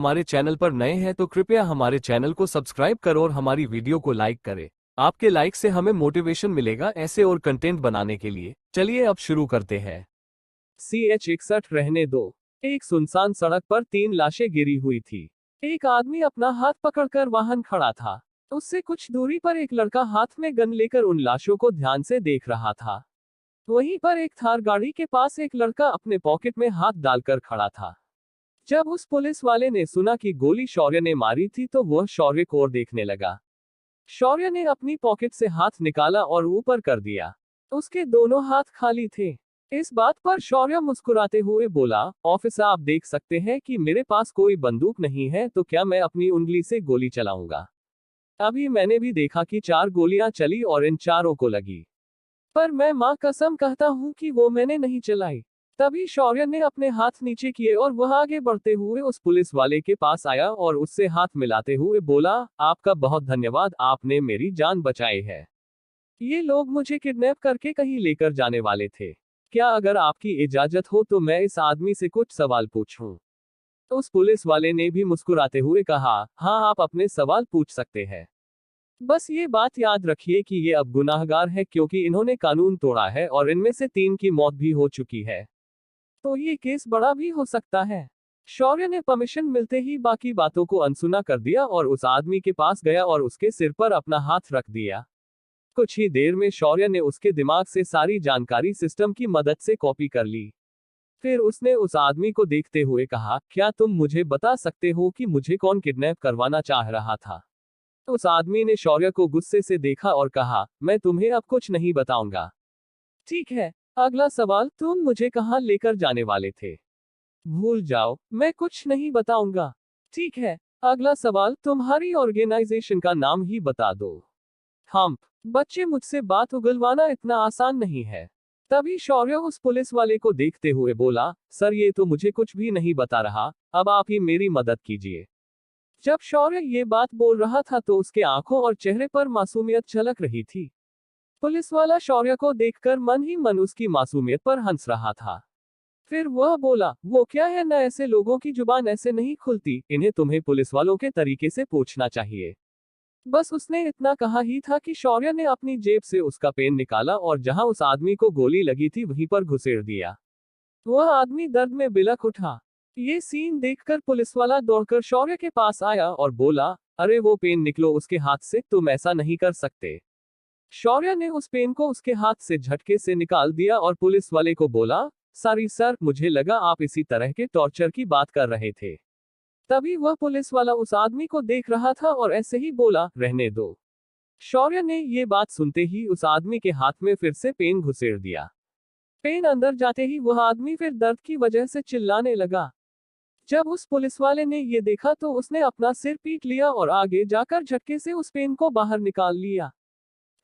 हमारे चैनल पर नए हैं तो कृपया हमारे चैनल को सब्सक्राइब करो और हमारी वीडियो को लाइक करें। आपके लाइक से हमें मोटिवेशन मिलेगा ऐसे और कंटेंट बनाने के लिए। चलिए अब शुरू करते हैं। CH61 रहने दो। एक सुनसान सड़क पर 3 लाशें गिरी हुई थी। एक आदमी अपना हाथ पकड़कर वाहन खड़ा था। उससे कुछ दूरी पर एक लड़का हाथ में गन लेकर उन लाशों को ध्यान से देख रहा था। वहीं पर एक थार गाड़ी के पास एक लड़का अपने पॉकेट में हाथ डालकर खड़ा था। जब उस पुलिस वाले ने सुना कि गोली शौर्य ने मारी थी तो वह शौर्य को और देखने लगा। शौर्य ने अपनी पॉकेट से हाथ निकाला और ऊपर कर दिया। उसके दोनों हाथ खाली थे। इस बात पर शौर्य मुस्कुराते हुए बोला, ऑफिसर आप देख सकते हैं कि मेरे पास कोई बंदूक नहीं है तो क्या मैं अपनी उंगली से गोली चलाऊंगा। अभी मैंने भी देखा कि 4 गोलियां चली और इन चारों को लगी। पर मैं मां कसम कहता हूं कि वो मैंने नहीं चलाई। तभी शौर्य ने अपने हाथ नीचे किए और वह आगे बढ़ते हुए उस पुलिस वाले के पास आया और उससे हाथ मिलाते हुए बोला, आपका बहुत धन्यवाद, आपने मेरी जान बचाई है। ये लोग मुझे किडनैप करके कहीं लेकर जाने वाले थे। क्या अगर आपकी इजाजत हो तो मैं इस आदमी से कुछ सवाल पूछूं? तो उस पुलिस वाले ने भी मुस्कुराते हुए कहा, हाँ आप अपने सवाल पूछ सकते हैं। बस ये बात याद रखिए कि ये अब गुनाहगार है क्योंकि इन्होंने कानून तोड़ा है और इनमें से 3 की मौत भी हो चुकी है। तो ये केस बड़ा भी हो सकता है। शौर्य ने परमिशन मिलते ही बाकी बातों को अनसुना कर दिया और उस आदमी के पास गया और उसके सिर पर अपना हाथ रख दिया। कुछ ही देर में शौर्य ने उसके दिमाग से सारी जानकारी सिस्टम की मदद से कॉपी कर ली। फिर उसने उस आदमी को देखते हुए कहा, क्या तुम मुझे बता सकते हो कि मुझे कौन किडनैप करवाना चाह रहा था? उस आदमी ने शौर्य को गुस्से से देखा और कहा, मैं तुम्हें अब कुछ नहीं बताऊंगा। ठीक है, अगला सवाल, तुम मुझे कहां लेकर जाने वाले थे? भूल जाओ, मैं कुछ नहीं बताऊंगा। ठीक है, अगला सवाल, तुम्हारी ऑर्गेनाइजेशन का नाम ही बता दो। हम्प, बच्चे मुझसे बात उगलवाना इतना आसान नहीं है। तभी शौर्य उस पुलिस वाले को देखते हुए बोला, सर ये तो मुझे कुछ भी नहीं बता रहा, अब आप ही मेरी मदद कीजिए। जब शौर्य ये बात बोल रहा था तो उसके आंखों और चेहरे पर मासूमियत झलक रही थी। पुलिस वाला शौर्य को देखकर मन ही मन उसकी मासूमियत पर हंस रहा था। फिर वह बोला, वो क्या है ना, ऐसे लोगों की जुबान ऐसे नहीं खुलती, इन्हें तुम्हें पुलिस वालों के तरीके से पूछना चाहिए। बस उसने इतना कहा ही था कि शौर्य ने अपनी जेब से उसका पेन निकाला और जहां उस आदमी को गोली लगी थी वहीं पर घुसेड़ दिया। वह आदमी दर्द में बिलख उठा। ये सीन देखकर पुलिस वाला दौड़कर शौर्य के पास आया और बोला, अरे वो पेन निकलो उसके हाथ से, तुम ऐसा नहीं कर सकते। शौर्य ने उस पेन को उसके हाथ से झटके से निकाल दिया और पुलिस वाले को बोला, सॉरी सर, मुझे लगा आप इसी तरह के टॉर्चर की बात कर रहे थे। तभी वह पुलिस वाला उस आदमी को देख रहा था और ऐसे ही बोला, रहने दो। शौर्य ने ये बात सुनते ही उस आदमी के हाथ में फिर से पेन घुसेड़ दिया। पेन अंदर जाते ही वह आदमी फिर दर्द की वजह से चिल्लाने लगा। जब उस पुलिस वाले ने ये देखा तो उसने अपना सिर पीट लिया और आगे जाकर झटके से उस पेन को बाहर निकाल लिया।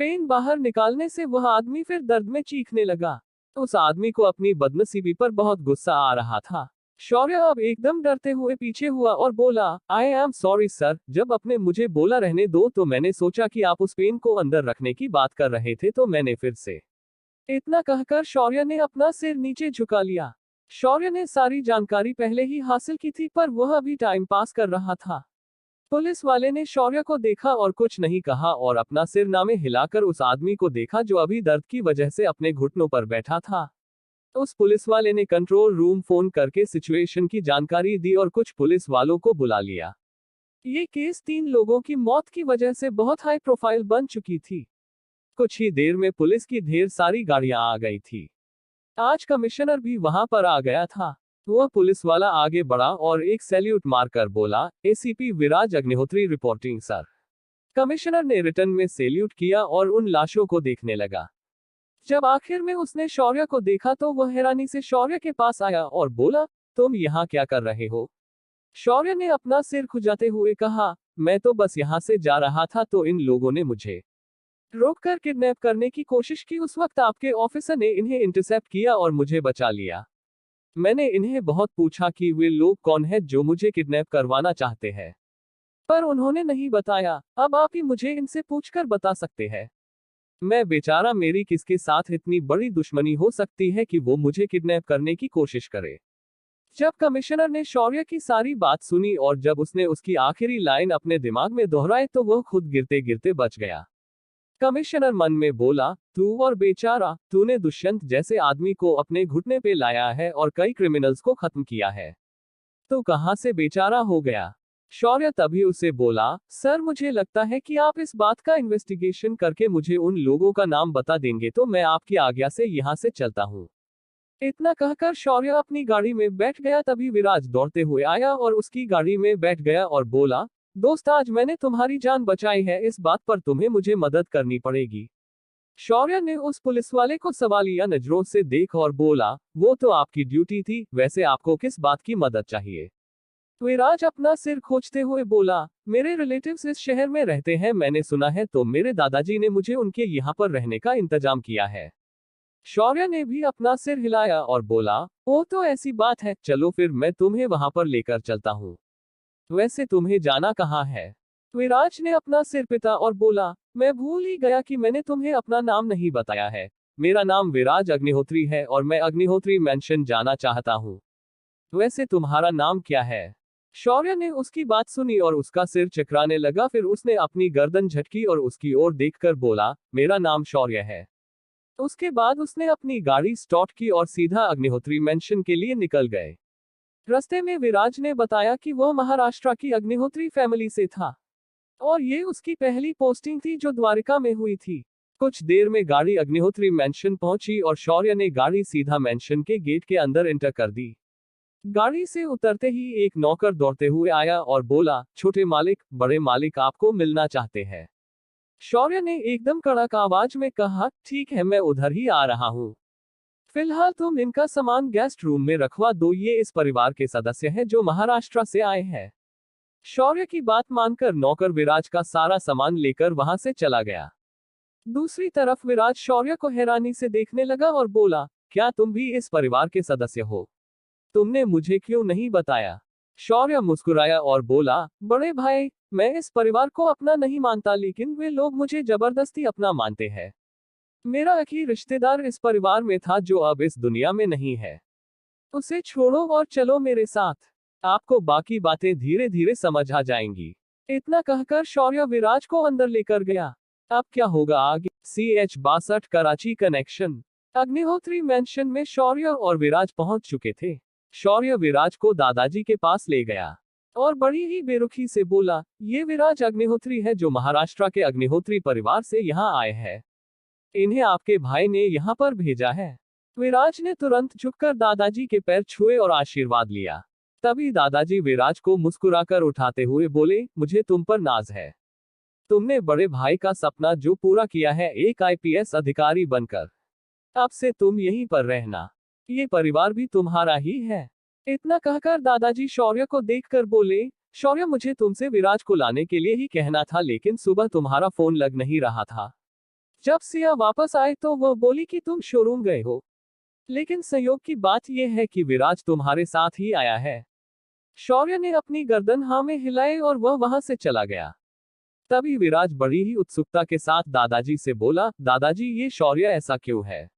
पेन बाहर निकालने से वह आदमी फिर दर्द में चीखने लगा। उस आदमी को अपनी बदनसीबी पर बहुत गुस्सा आ रहा था। शौर्य अब एकदम डरते हुए पीछे हुआ और बोला, आई एम सॉरी सर, जब आपने मुझे बोला रहने दो तो मैंने सोचा कि आप उस पेन को अंदर रखने की बात कर रहे थे तो मैंने फिर से। इतना कहकर शौर्य ने अपना सिर नीचे झुका लिया। शौर्य ने सारी जानकारी पहले ही हासिल की थी पर वह अभी टाइम पास कर रहा था। पुलिस वाले ने शौर्य को देखा और कुछ नहीं कहा और अपना सिर नामे हिलाकर उस आदमी को देखा जो अभी दर्द की वजह से अपने घुटनों पर बैठा था। उस पुलिस वाले ने कंट्रोल रूम फोन करके सिचुएशन की जानकारी दी और कुछ पुलिस वालों को बुला लिया। ये केस 3 लोगों की मौत की वजह से बहुत हाई प्रोफाइल बन चुकी थी। कुछ ही देर में पुलिस की ढेर सारी गाड़ियां आ गई थी। आज कमिश्नर भी वहां पर आ गया था। वह पुलिस वाला आगे बढ़ा और एक सैल्यूट मारकर बोला, एसीपी विराज अग्निहोत्री रिपोर्टिंग सर। कमिश्नर ने रिटर्न में सैल्यूट किया और उन लाशों को देखने लगा। जब आखिर में उसने शौर्य को देखा तो वह हैरानी से शौर्य के पास आया और बोला, तुम यहाँ क्या कर रहे हो? शौर्य ने अपना सिर खुजाते हुए कहा, मैं तो बस यहाँ से जा रहा था तो इन लोगों ने मुझे रोककर किडनैप करने की कोशिश की। उस वक्त आपके ऑफिसर ने इन्हें इंटरसेप्ट किया और मुझे बचा लिया। मैंने इन्हें बहुत पूछा कि वे लोग कौन हैं जो मुझे किडनैप करवाना चाहते हैं, पर उन्होंने नहीं बताया। अब आप ही मुझे इनसे पूछकर बता सकते हैं। मैं बेचारा, मेरी किसके साथ इतनी बड़ी दुश्मनी हो सकती है कि वो मुझे किडनैप करने की कोशिश करे? जब कमिश्नर ने शौर्य की सारी बात सुनी और जब उसने उसकी आखिरी लाइन अपने दिमाग में दोहराई तो वह खुद गिरते गिरते बच गया। कमिश्नर मन में बोला, तू और बेचारा, तूने दुष्यंत जैसे आदमी को अपने घुटने पे लाया है और कई क्रिमिनल्स को खत्म किया है। तो कहां से बेचारा हो गया? शौर्य तभी उसे बोला, सर मुझे लगता है कि आप इस बात का इन्वेस्टिगेशन करके मुझे उन लोगों का नाम बता देंगे तो मैं आपकी आज्ञा से यहां से चलता हूं। इतना कहकर शौर्य अपनी गाड़ी में बैठ गया। तभी विराज दौड़ते हुए आया और उसकी गाड़ी में बैठ गया और बोला, दोस्त आज मैंने तुम्हारी जान बचाई है, इस बात पर तुम्हें मुझे मदद करनी पड़ेगी। शौर्य ने उस पुलिस वाले को सवालिया नजरों से देख और बोला, वो तो आपकी ड्यूटी थी, वैसे आपको किस बात की मदद चाहिए? विराज अपना सिर खोचते हुए बोला, मेरे रिलेटिव्स इस शहर में रहते हैं, मैंने सुना है तो मेरे दादाजी ने मुझे उनके यहाँ पर रहने का इंतजाम किया है। शौर्य ने भी अपना सिर हिलाया और बोला, ओ तो ऐसी बात है, चलो फिर मैं तुम्हें वहां पर लेकर चलता हूँ। वैसे तुम्हें जाना कहाँ है? विराज ने अपना सिर पिता और बोला, मैं भूल ही गया कि मैंने तुम्हें अपना नाम नहीं बताया है। मेरा नाम विराज अग्निहोत्री है और मैं अग्निहोत्री मैंशन जाना चाहता हूँ। वैसे तुम्हारा नाम क्या है? शौर्य ने उसकी बात सुनी और उसका सिर चकराने लगा। फिर उसने अपनी गर्दन झटकी और उसकी ओर देखकर बोला, मेरा नाम शौर्य है। उसके बाद उसने अपनी गाड़ी स्टार्ट की और सीधा अग्निहोत्री मैंशन के लिए निकल गए। रास्ते में विराज ने बताया कि वह महाराष्ट्र की अग्निहोत्री फैमिली से था और ये उसकी पहली पोस्टिंग थी जो द्वारिका में हुई थी। कुछ देर में गाड़ी अग्निहोत्री मैंशन पहुंची और शौर्य ने गाड़ी सीधा मैंशन के गेट के अंदर एंटर कर दी। गाड़ी से उतरते ही एक नौकर दौड़ते हुए आया और बोला, छोटे मालिक, बड़े मालिक आपको मिलना चाहते हैं। शौर्य ने एकदम कड़क आवाज में कहा, ठीक है मैं उधर ही आ रहा हूँ। फिलहाल तुम इनका सामान गेस्ट रूम में रखवा दो, ये इस परिवार के सदस्य हैं जो महाराष्ट्र से आए हैं। शौर्य की बात मानकर नौकर विराज का सारा सामान लेकर वहां से चला गया। दूसरी तरफ विराज शौर्य को हैरानी से देखने लगा और बोला, क्या तुम भी इस परिवार के सदस्य हो? तुमने मुझे क्यों नहीं बताया? शौर्य मुस्कुराया और बोला, बड़े भाई, मैं इस परिवार को अपना नहीं मानता लेकिन वे लोग मुझे जबरदस्ती अपना मानते हैं। मेरा एक ही रिश्तेदार इस परिवार में था जो अब इस दुनिया में नहीं है। उसे छोड़ो और चलो मेरे साथ। आपको बाकी बातें धीरे धीरे समझ आ जाएंगी। इतना कहकर शौर्य विराज को अंदर लेकर गया। अब क्या होगा आगे? CH62 Karachi connection. Agnihotri mention में शौर्य और विराज पहुंच चुके थे। शौर्य विराज को दादाजी के पास ले गया और बड़ी ही बेरुखी से बोला, ये विराज अग्निहोत्री है जो महाराष्ट्र के अग्निहोत्री परिवार से यहाँ आए हैं। इन्हें आपके भाई ने यहाँ पर भेजा है। विराज ने तुरंत झुककर दादाजी के पैर छुए और आशीर्वाद लिया। तभी दादाजी विराज को मुस्कुराकर उठाते हुए बोले, मुझे तुम पर नाज है। तुमने बड़े भाई का सपना जो पूरा किया है, एक IPS अधिकारी बनकर। अब से तुम यहीं पर रहना, ये परिवार भी तुम्हारा ही है। इतना कहकर दादाजी शौर्य को देखकर बोले, शौर्य मुझे तुमसे विराज को लाने के लिए ही कहना था लेकिन सुबह तुम्हारा फोन लग नहीं रहा था। जब सिया वापस आए तो वह बोली कि तुम शोरूम गए हो, लेकिन संयोग की बात यह है कि विराज तुम्हारे साथ ही आया है। शौर्य ने अपनी गर्दन हाँ में हिलाई और वह वहां से चला गया। तभी विराज बड़ी ही उत्सुकता के साथ दादाजी से बोला, दादाजी ये शौर्य ऐसा क्यों है?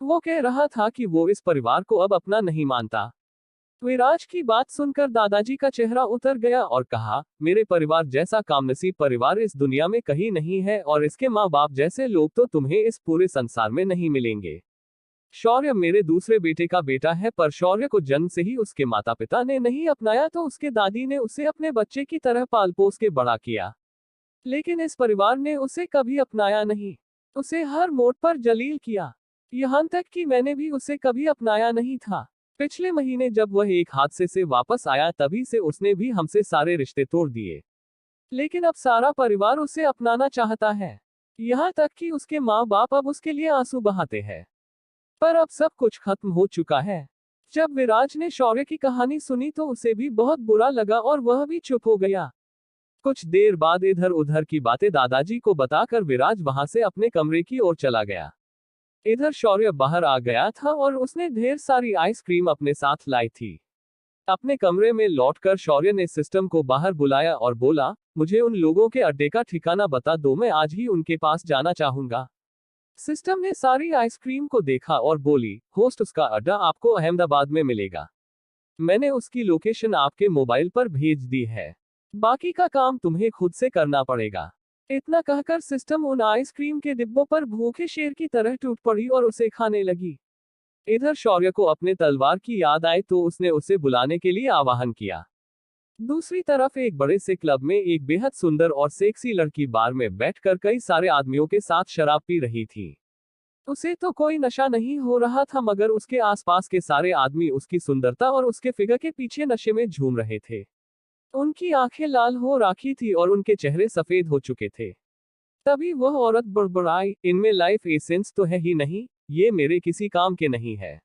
वो कह रहा था कि वो इस परिवार को अब अपना नहीं मानता। विराज की बात सुनकर दादाजी का चेहरा उतर गया और कहा, मेरे परिवार जैसा कामनसीब परिवार इस दुनिया में कहीं नहीं है और इसके माँ बाप जैसे लोग तो तुम्हें इस पूरे संसार में नहीं मिलेंगे। शौर्य मेरे दूसरे बेटे का बेटा है, पर शौर्य को जन्म से ही उसके माता पिता ने नहीं अपनाया तो उसके दादी ने उसे अपने बच्चे की तरह पाल पोस के बड़ा किया, लेकिन इस परिवार ने उसे कभी अपनाया नहीं। उसे हर मोड़ पर जलील किया, यहाँ तक कि मैंने भी उसे कभी अपनाया नहीं था। पिछले महीने जब वह एक हादसे से वापस आया तभी से उसने भी हमसे सारे रिश्ते तोड़ दिए, लेकिन अब सारा परिवार उसे अपनाना चाहता है। यहाँ तक कि उसके माँ बाप अब उसके लिए आंसू बहाते हैं। पर अब सब कुछ खत्म हो चुका है। जब विराज ने शौर्य की कहानी सुनी तो उसे भी बहुत बुरा लगा और वह भी चुप हो गया। कुछ देर बाद इधर उधर की बातें दादाजी को बताकर विराज वहां से अपने कमरे की ओर चला गया। इधर शौर्य बाहर आ गया था और उसने ढेर सारी आइसक्रीम अपने साथ लाई थी। अपने कमरे में लौटकर शौर्य ने सिस्टम को बाहर बुलाया और बोला, मुझे उन लोगों के अड्डे का ठिकाना बता दो, मैं आज ही उनके पास जाना चाहूंगा। सिस्टम ने सारी आइसक्रीम को देखा और बोली, होस्ट उसका अड्डा आपको अहमदाबाद में मिलेगा। मैंने उसकी लोकेशन आपके मोबाइल पर भेज दी है। बाकी का काम तुम्हें खुद से करना पड़ेगा। इतना कहकर सिस्टम उन आइसक्रीम के डिब्बों पर भूखे शेर की तरह टूट पड़ी और उसे खाने लगी। इधर शौर्य को अपने तलवार की याद आई तो उसने उसे बुलाने के लिए आवाहन किया। दूसरी तरफ एक बड़े से क्लब में एक बेहद सुंदर और सेक्सी लड़की बार में बैठकर कई सारे आदमियों के साथ शराब पी रही थी। उसे तो कोई नशा नहीं हो रहा था, मगर उसके आसपास के सारे आदमी उसकी सुंदरता और उसके फिगर के पीछे नशे में झूम रहे थे। उनकी आंखें लाल हो राखी थी और उनके चेहरे सफेद हो चुके थे। तभी वह औरत बड़बड़ाई, इनमें लाइफ एसेंस तो है ही नहीं, ये मेरे किसी काम के नहीं है।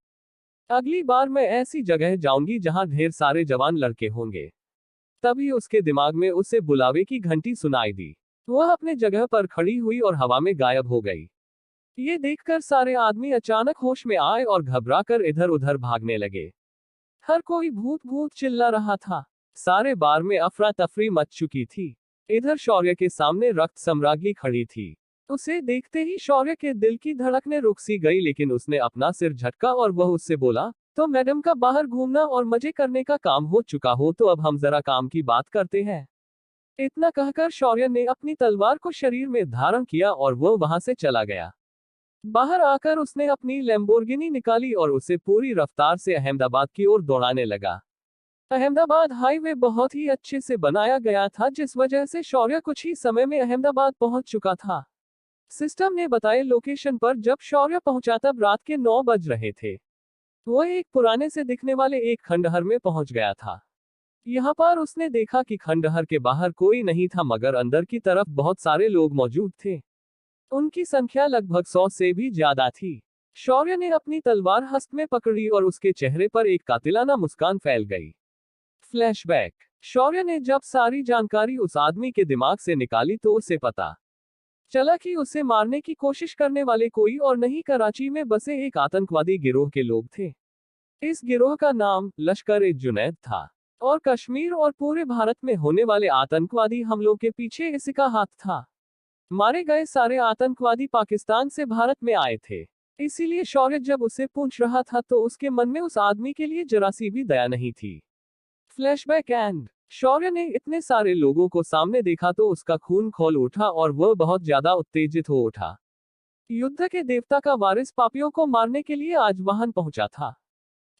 अगली बार मैं ऐसी जगह जाऊंगी जहां ढेर सारे जवान लड़के होंगे। तभी उसके दिमाग में उसे बुलावे की घंटी सुनाई दी। वह अपने जगह पर खड़ी हुई और हवा में गायब हो गई। ये देखकर सारे आदमी अचानक होश में आए और घबराकर इधर उधर भागने लगे। हर कोई भूत भूत चिल्ला रहा था। सारे बार में अफरा तफरी मच चुकी थी। इधर शौर्य के सामने रक्त सम्राज्ञी खड़ी थी। उसे देखते ही शौर्य के दिल की धड़कनें रुक सी गई, लेकिन उसने अपना सिर झटका और वह उससे बोला, तो मैडम का बाहर घूमना और मजे करने का काम हो चुका हो तो अब हम जरा काम की बात करते हैं। इतना कहकर शौर्य ने अपनी तलवार को शरीर में धारण किया और वह वहां से चला गया। बाहर आकर उसने अपनी लैम्बोर्गिनी निकाली और उसे पूरी रफ्तार से अहमदाबाद की ओर दौड़ाने लगा। अहमदाबाद हाईवे बहुत ही अच्छे से बनाया गया था, जिस वजह से शौर्य कुछ ही समय में अहमदाबाद पहुंच चुका था। सिस्टम ने बताए लोकेशन पर जब शौर्य पहुंचा तब रात के 9 बज रहे थे। वह एक पुराने से दिखने वाले एक खंडहर में पहुंच गया था। यहाँ पर उसने देखा कि खंडहर के बाहर कोई नहीं था, मगर अंदर की तरफ बहुत सारे लोग मौजूद थे। उनकी संख्या लगभग 100 से भी ज्यादा थी। शौर्य ने अपनी तलवार हस्त में पकड़ी और उसके चेहरे पर एक कातिलाना मुस्कान फैल गई। फ्लैशबैक। शौर्य ने जब सारी जानकारी उस आदमी के दिमाग से निकाली तो उसे पता चला कि उसे मारने की कोशिश करने वाले कोई और नहीं, कराची में बसे एक आतंकवादी गिरोह के लोग थे। इस गिरोह का नाम लश्कर-ए-जुनैद था और कश्मीर और पूरे भारत में होने वाले आतंकवादी हमलों के पीछे इसी का हाथ था। मारे गए सारे आतंकवादी पाकिस्तान से भारत में आए थे। इसीलिए शौर्य जब उसे पूछ रहा था तो उसके मन में उस आदमी के लिए जरा सी भी दया नहीं थी। Flashback and. शौर्य ने इतने सारे लोगों को सामने देखा तो उसका खून खौल उठा और वह बहुत ज्यादा उत्तेजित हो उठा। युद्ध के देवता का वारिस पापियों को मारने के लिए आज वहां पहुंचा था।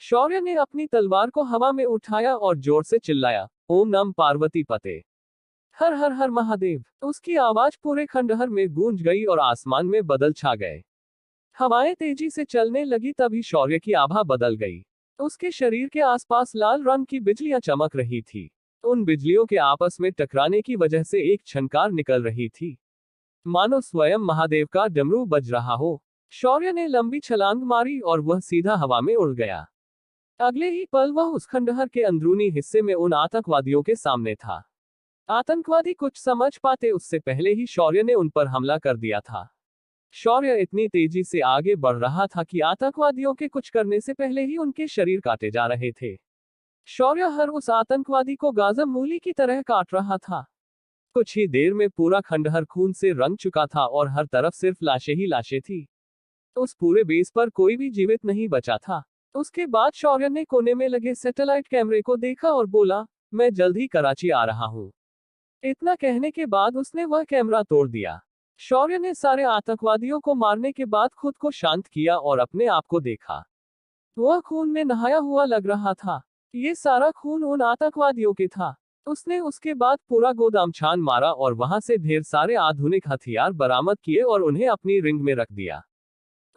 शौर्य ने अपनी तलवार को हवा में उठाया और जोर से चिल्लाया, ओम नम पार्वती पते, हर हर हर महादेव। उसकी आवाज पूरे खंडहर में गूंज गई और आसमान में बादल छा गए। हवाएं तेजी से चलने लगी, तभी शौर्य की आभा बदल गई। उसके शरीर के आसपास लाल रंग की बिजलियां चमक रही थी। उन बिजलियों के आपस में टकराने की वजह से एक छनकार निकल रही थी, मानो स्वयं महादेव का डमरू बज रहा हो। शौर्य ने लंबी छलांग मारी और वह सीधा हवा में उड़ गया। अगले ही पल वह उस खंडहर के अंदरूनी हिस्से में उन आतंकवादियों के सामने था। आतंकवादी कुछ समझ पाते उससे पहले ही शौर्य ने उन पर हमला कर दिया था। शौर्य इतनी तेजी से आगे बढ़ रहा था कि आतंकवादियों के कुछ करने से पहले ही उनके शरीर काटे जा रहे थे। शौर्य हर उस आतंकवादी को गाजम मूली की तरह काट रहा था। कुछ ही देर में पूरा खंडहर खून से रंग चुका था और हर तरफ सिर्फ लाशें ही लाशें थी। उस पूरे बेस पर कोई भी जीवित नहीं बचा था। उसके बाद शौर्य ने कोने में लगे सैटेलाइट कैमरे को देखा और बोला, मैं जल्द ही कराची आ रहा हूँ। इतना कहने के बाद उसने वह कैमरा तोड़ दिया। शौर्य ने सारे आतंकवादियों को मारने के बाद खुद को शांत किया और अपने आप को देखा। वह खून में नहाया हुआ लग रहा था। ये सारा खून उन आतंकवादियों के था। उसने उसके बाद पूरा गोदाम छान मारा और वहां से ढेर सारे आधुनिक हथियार बरामद किए और उन्हें अपनी रिंग में रख दिया।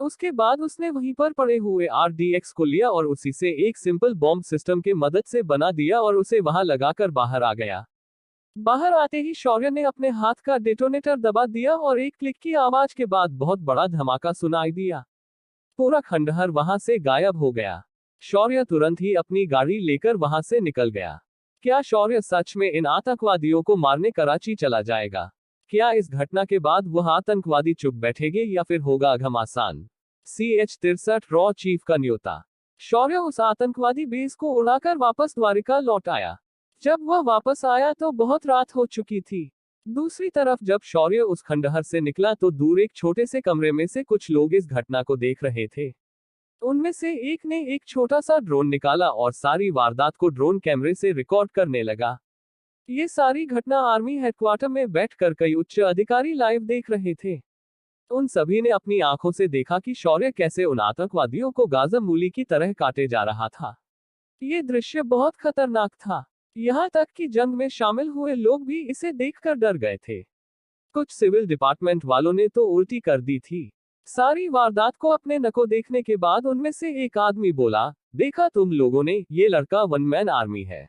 उसके बाद उसने वहीं पर पड़े हुए RDX को लिया और उसी से एक सिंपल बॉम्ब सिस्टम के मदद से बना दिया और उसे वहां लगाकर बाहर आ गया। बाहर आते ही शौर्य ने अपने हाथ का डेटोनेटर दबा दिया और एक क्लिक की आवाज के बाद बहुत बड़ा धमाका सुनाई दिया। पूरा खंडहर वहां से गायब हो गया। शौर्य तुरंत ही अपनी गाड़ी लेकर वहां से निकल गया। क्या शौर्य सच में इन आतंकवादियों को मारने कराची चला जाएगा? क्या इस घटना के बाद वह आतंकवादी चुप बैठेंगे या फिर होगा घमासान? CH-63 रॉ चीफ का न्योता। शौर्य उस आतंकवादी बेस को उड़ाकर वापस द्वारिका लौट आया। जब वह वापस आया तो बहुत रात हो चुकी थी। दूसरी तरफ जब शौर्य उस खंडहर से निकला तो दूर एक छोटे से कमरे में से कुछ लोग इस घटना को देख रहे थे। उनमें से एक ने एक छोटा सा ड्रोन निकाला और सारी वारदात को ड्रोन कैमरे से रिकॉर्ड करने लगा। ये सारी घटना आर्मी हेडक्वार्टर में बैठकर कई उच्च अधिकारी लाइव देख रहे थे। उन सभी ने अपनी आंखों से देखा कि शौर्य कैसे उन आतंकवादियों को गाजा मूली की तरह काटे जा रहा था। ये दृश्य बहुत खतरनाक था। यहाँ तक कि जंग में शामिल हुए लोग भी इसे देखकर डर गए थे। कुछ सिविल डिपार्टमेंट वालों ने तो उल्टी कर दी थी। सारी वारदात को अपने नकों देखने के बाद उनमें से एक आदमी बोला, देखा तुम लोगों ने, ये लड़का वन मैन आर्मी है।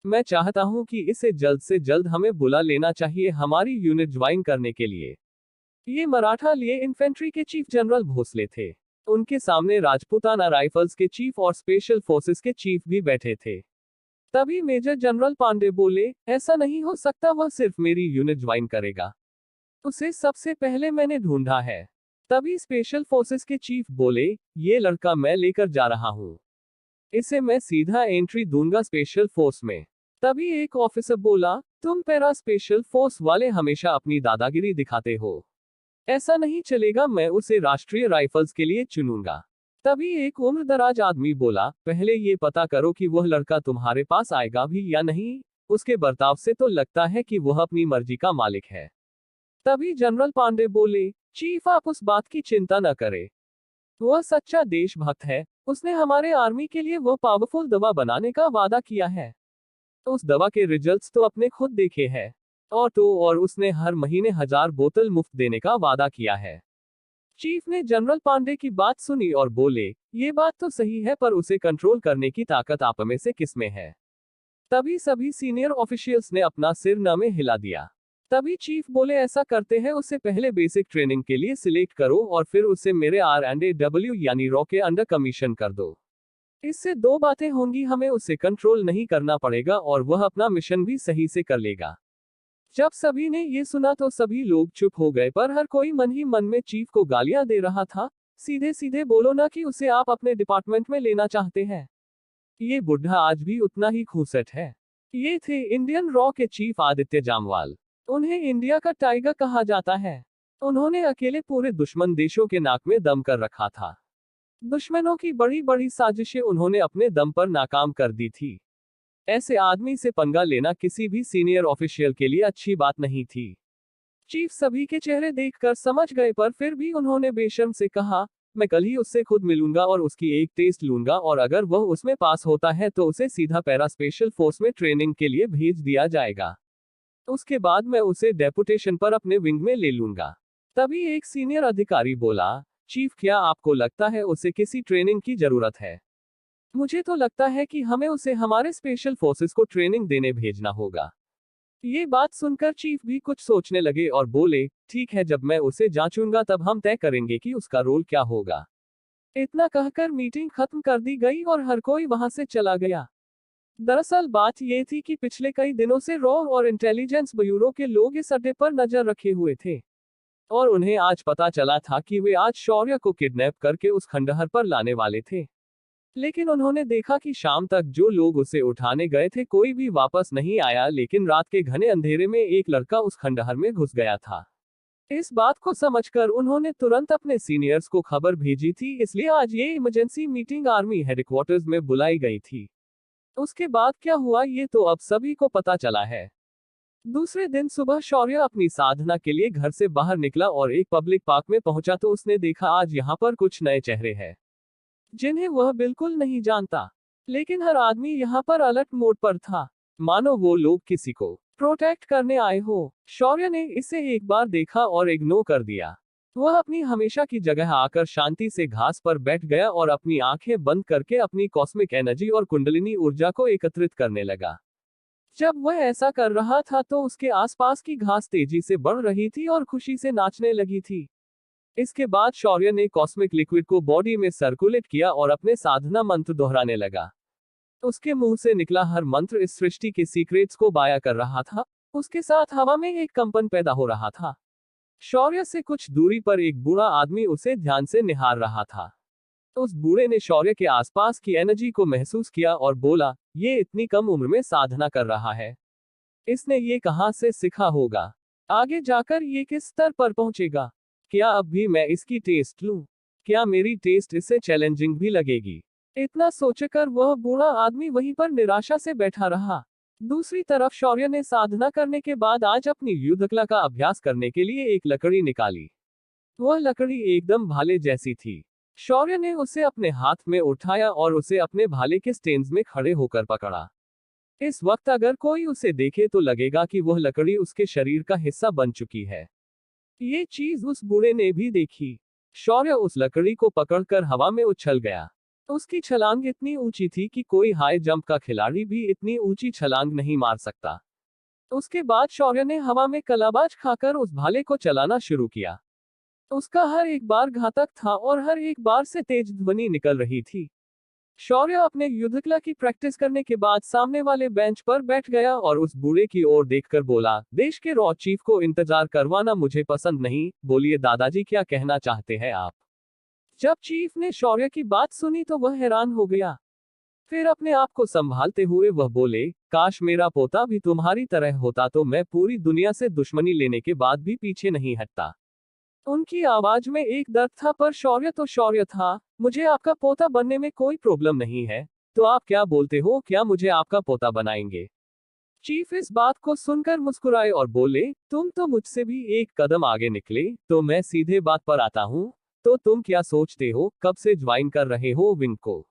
मैं चाहता हूं कि इसे जल्द से जल्द हमें बुला लेना चाहिए हमारी यूनिट ज्वाइन करने के लिए। ये मराठा लिए इन्फेंट्री के चीफ जनरल भोसले थे। उनके सामने राजपूताना राइफल्स के चीफ और स्पेशल फोर्सेस के चीफ भी बैठे थे। तभी मेजर जनरल पांडे बोले, ऐसा नहीं हो सकता, वह सिर्फ मेरी यूनिट ज्वाइन करेगा। उसे सबसे पहले मैंने ढूंढा है। तभी स्पेशल फोर्सेस के चीफ बोले, ये लड़का मैं लेकर जा रहा हूं। इसे मैं सीधा एंट्री दूंगा स्पेशल फोर्स में। तभी एक ऑफिसर बोला, तुम पैरा स्पेशल फोर्स वाले हमेशा अपनी दादागिरी दिखाते हो। ऐसा नहीं चलेगा, मैं उसे राष्ट्रीय राइफल्स के लिए चुनूंगा। तभी एक उम्रदराज आदमी बोला, पहले ये पता करो कि वह लड़का तुम्हारे पास आएगा भी या नहीं। उसके बर्ताव से तो लगता है कि वह अपनी मर्जी का मालिक है। तभी जनरल पांडे बोले, चीफ आप उस बात की चिंता न करें। वह सच्चा देशभक्त है। उसने हमारे आर्मी के लिए वो पावरफुल दवा बनाने का वादा किया है। उस दवा के रिजल्ट्स तो अपने खुद देखे हैं। और उसने हर महीने 1000 बोतल मुफ्त देने का वादा किया है। चीफ ने जनरल पांडे की बात सुनी और बोले, ये बात तो सही है, पर उसे कंट्रोल करने की ताकत आप में से किसमें है? तभी सभी सीनियर ऑफिशियल्स ने अपना सिर न में हिला दिया। तभी चीफ बोले, ऐसा करते हैं, उसे पहले बेसिक ट्रेनिंग के लिए सिलेक्ट करो और फिर उसे मेरे R&AW यानी रॉ के अंडर कमीशन कर दो। इससे दो बातें होंगी, हमें उसे कंट्रोल नहीं करना पड़ेगा और वह अपना मिशन भी सही से कर लेगा। जब सभी ने ये सुना तो सभी लोग चुप हो गए, पर हर कोई मन ही मन में चीफ को गालियां दे रहा था। सीधे सीधे बोलो ना कि उसे आप अपने डिपार्टमेंट में लेना चाहते हैं। ये बुढ़ा आज भी उतना ही खूंसट है। ये थे इंडियन रॉ के चीफ आदित्य जामवाल। उन्हें इंडिया का टाइगर कहा जाता है। उन्होंने अकेले पूरे दुश्मन देशों के नाक में दम कर रखा था। दुश्मनों की बड़ी बड़ी साजिशें उन्होंने अपने दम पर नाकाम कर दी थी। ऐसे आदमी से पंगा लेना किसी भी सीनियर ऑफिशियल के लिए अच्छी बात नहीं थी। चीफ सभी के चेहरे देखकर समझ गए, पर फिर भी उन्होंने बेशर्म से कहा, मैं कल ही उससे खुद मिलूंगा और उसकी एक टेस्ट लूंगा, और अगर वह उसमें पास होता है तो उसे सीधा पैरा स्पेशल फोर्स में ट्रेनिंग के लिए भेज दिया जाएगा। उसके बाद मैं उसे डेपुटेशन पर अपने विंग में ले लूंगा। तभी एक सीनियर अधिकारी बोला, चीफ क्या आपको लगता है उसे किसी ट्रेनिंग की जरूरत है? मुझे तो लगता है कि हमें उसे हमारे स्पेशल फोर्सेस को ट्रेनिंग देने भेजना होगा। ये बात सुनकर चीफ भी कुछ सोचने लगे और बोले, ठीक है, जब मैं उसे जांचूंगा तब हम तय करेंगे कि उसका रोल क्या होगा। इतना कहकर मीटिंग खत्म कर दी गई और हर कोई वहां से चला गया। दरअसल बात यह थी कि पिछले कई दिनों से रॉ और इंटेलिजेंस ब्यूरो के लोग इस अड्डे पर नजर रखे हुए थे और उन्हें आज पता चला था कि वे आज शौर्य को किडनैप करके उस खंडहर पर लाने वाले थे। लेकिन उन्होंने देखा कि शाम तक जो लोग उसे उठाने गए थे कोई भी वापस नहीं आया, लेकिन रात के घने अंधेरे में एक लड़का उस खंडहर में घुस गया था। इस बात को समझकर उन्होंने तुरंत अपने सीनियर्स को खबर भेजी थी, इसलिए आज ये इमरजेंसी मीटिंग आर्मी हेडक्वार्टर्स में बुलाई गई थी। उसके बाद क्या हुआ ये तो अब सभी को पता चला है। दूसरे दिन सुबह शौर्य अपनी साधना के लिए घर से बाहर निकला और एक पब्लिक पार्क में पहुंचा तो उसने देखा आज यहाँ पर कुछ नए चेहरे हैं जिन्हें वह बिल्कुल नहीं जानता। लेकिन हर आदमी यहाँ पर अलर्ट मोड पर था, मानो वो लोग किसी को प्रोटेक्ट करने आए हो। शौर्य ने इसे एक बार देखा और इग्नोर कर दिया। वह अपनी हमेशा की जगह आकर शांति से घास पर बैठ गया और अपनी आंखें बंद करके अपनी कॉस्मिक एनर्जी और कुंडलिनी ऊर्जा को एकत्रित करने लगा। जब वह ऐसा कर रहा था तो उसके आसपास की घास तेजी से बढ़ रही थी और खुशी से नाचने लगी थी। इसके बाद शौर्य ने कॉस्मिक लिक्विड को बॉडी में सर्कुलेट किया और अपने साधना मंत्र दोहराने लगा। उसके मुंह से निकला हर मंत्र इस सृष्टि के सीक्रेट्स को बाया कर रहा था। उसके साथ हवा में एक कंपन पैदा हो रहा था। शौर्य से कुछ दूरी पर एक बूढ़ा आदमी उसे ध्यान से निहार रहा था। उस बूढ़े ने शौर्य के आसपास की एनर्जी को महसूस किया और बोला, ये इतनी कम उम्र में साधना कर रहा है, इसने ये कहां से सीखा होगा? आगे जाकर ये किस स्तर पर पहुंचेगा? क्या अब भी मैं इसकी टेस्ट लूं? क्या मेरी टेस्ट इससे चैलेंजिंग भी लगेगी? इतना सोचकर वह बूढ़ा आदमी वहीं पर निराशा से बैठा रहा। दूसरी तरफ शौर्य ने साधना करने के बाद आज अपनी युद्धकला का अभ्यास करने के लिए एक लकड़ी निकाली। वह लकड़ी एकदम भाले जैसी थी। शौर्य ने उसे अपने हाथ में उठाया और उसे अपने भाले के स्टेन्स में खड़े होकर पकड़ा। इस वक्त अगर कोई उसे देखे तो लगेगा कि वह लकड़ी उसके शरीर का हिस्सा बन चुकी है। ये चीज उस बूढ़े ने भी देखी। शौर्य उस लकड़ी को पकड़कर हवा में उछल गया। उसकी छलांग इतनी ऊंची थी कि कोई हाई जंप का खिलाड़ी भी इतनी ऊंची छलांग नहीं मार सकता। उसके बाद शौर्य ने हवा में कलाबाज खाकर उस भाले को चलाना शुरू किया। उसका हर एक बार घातक था और हर एक बार से तेज ध्वनि निकल रही थी। शौर्य अपने युद्धकला की प्रैक्टिस करने के बाद सामने वाले बेंच पर बैठ गया और उस बूढ़े की ओर देखकर बोला, देश के रॉ चीफ को इंतजार करवाना मुझे पसंद नहीं। बोलिए दादाजी, क्या कहना चाहते हैं आप? जब चीफ ने शौर्य की बात सुनी तो वह हैरान हो गया। फिर अपने आप को संभालते हुए वह बोले, काश मेरा पोता भी तुम्हारी तरह होता तो मैं पूरी दुनिया से दुश्मनी लेने के बाद भी पीछे नहीं हटता। उनकी आवाज में एक दर्द था, पर शौर्य तो शौर्य था। मुझे आपका पोता बनने में कोई प्रॉब्लम नहीं है। तो आप क्या बोलते हो, क्या मुझे आपका पोता बनाएंगे? चीफ इस बात को सुनकर मुस्कुराए और बोले, तुम तो मुझसे भी एक कदम आगे निकले। तो मैं सीधे बात पर आता हूँ। तो तुम क्या सोचते हो, कब से ज्वाइन कर रहे हो विंग को?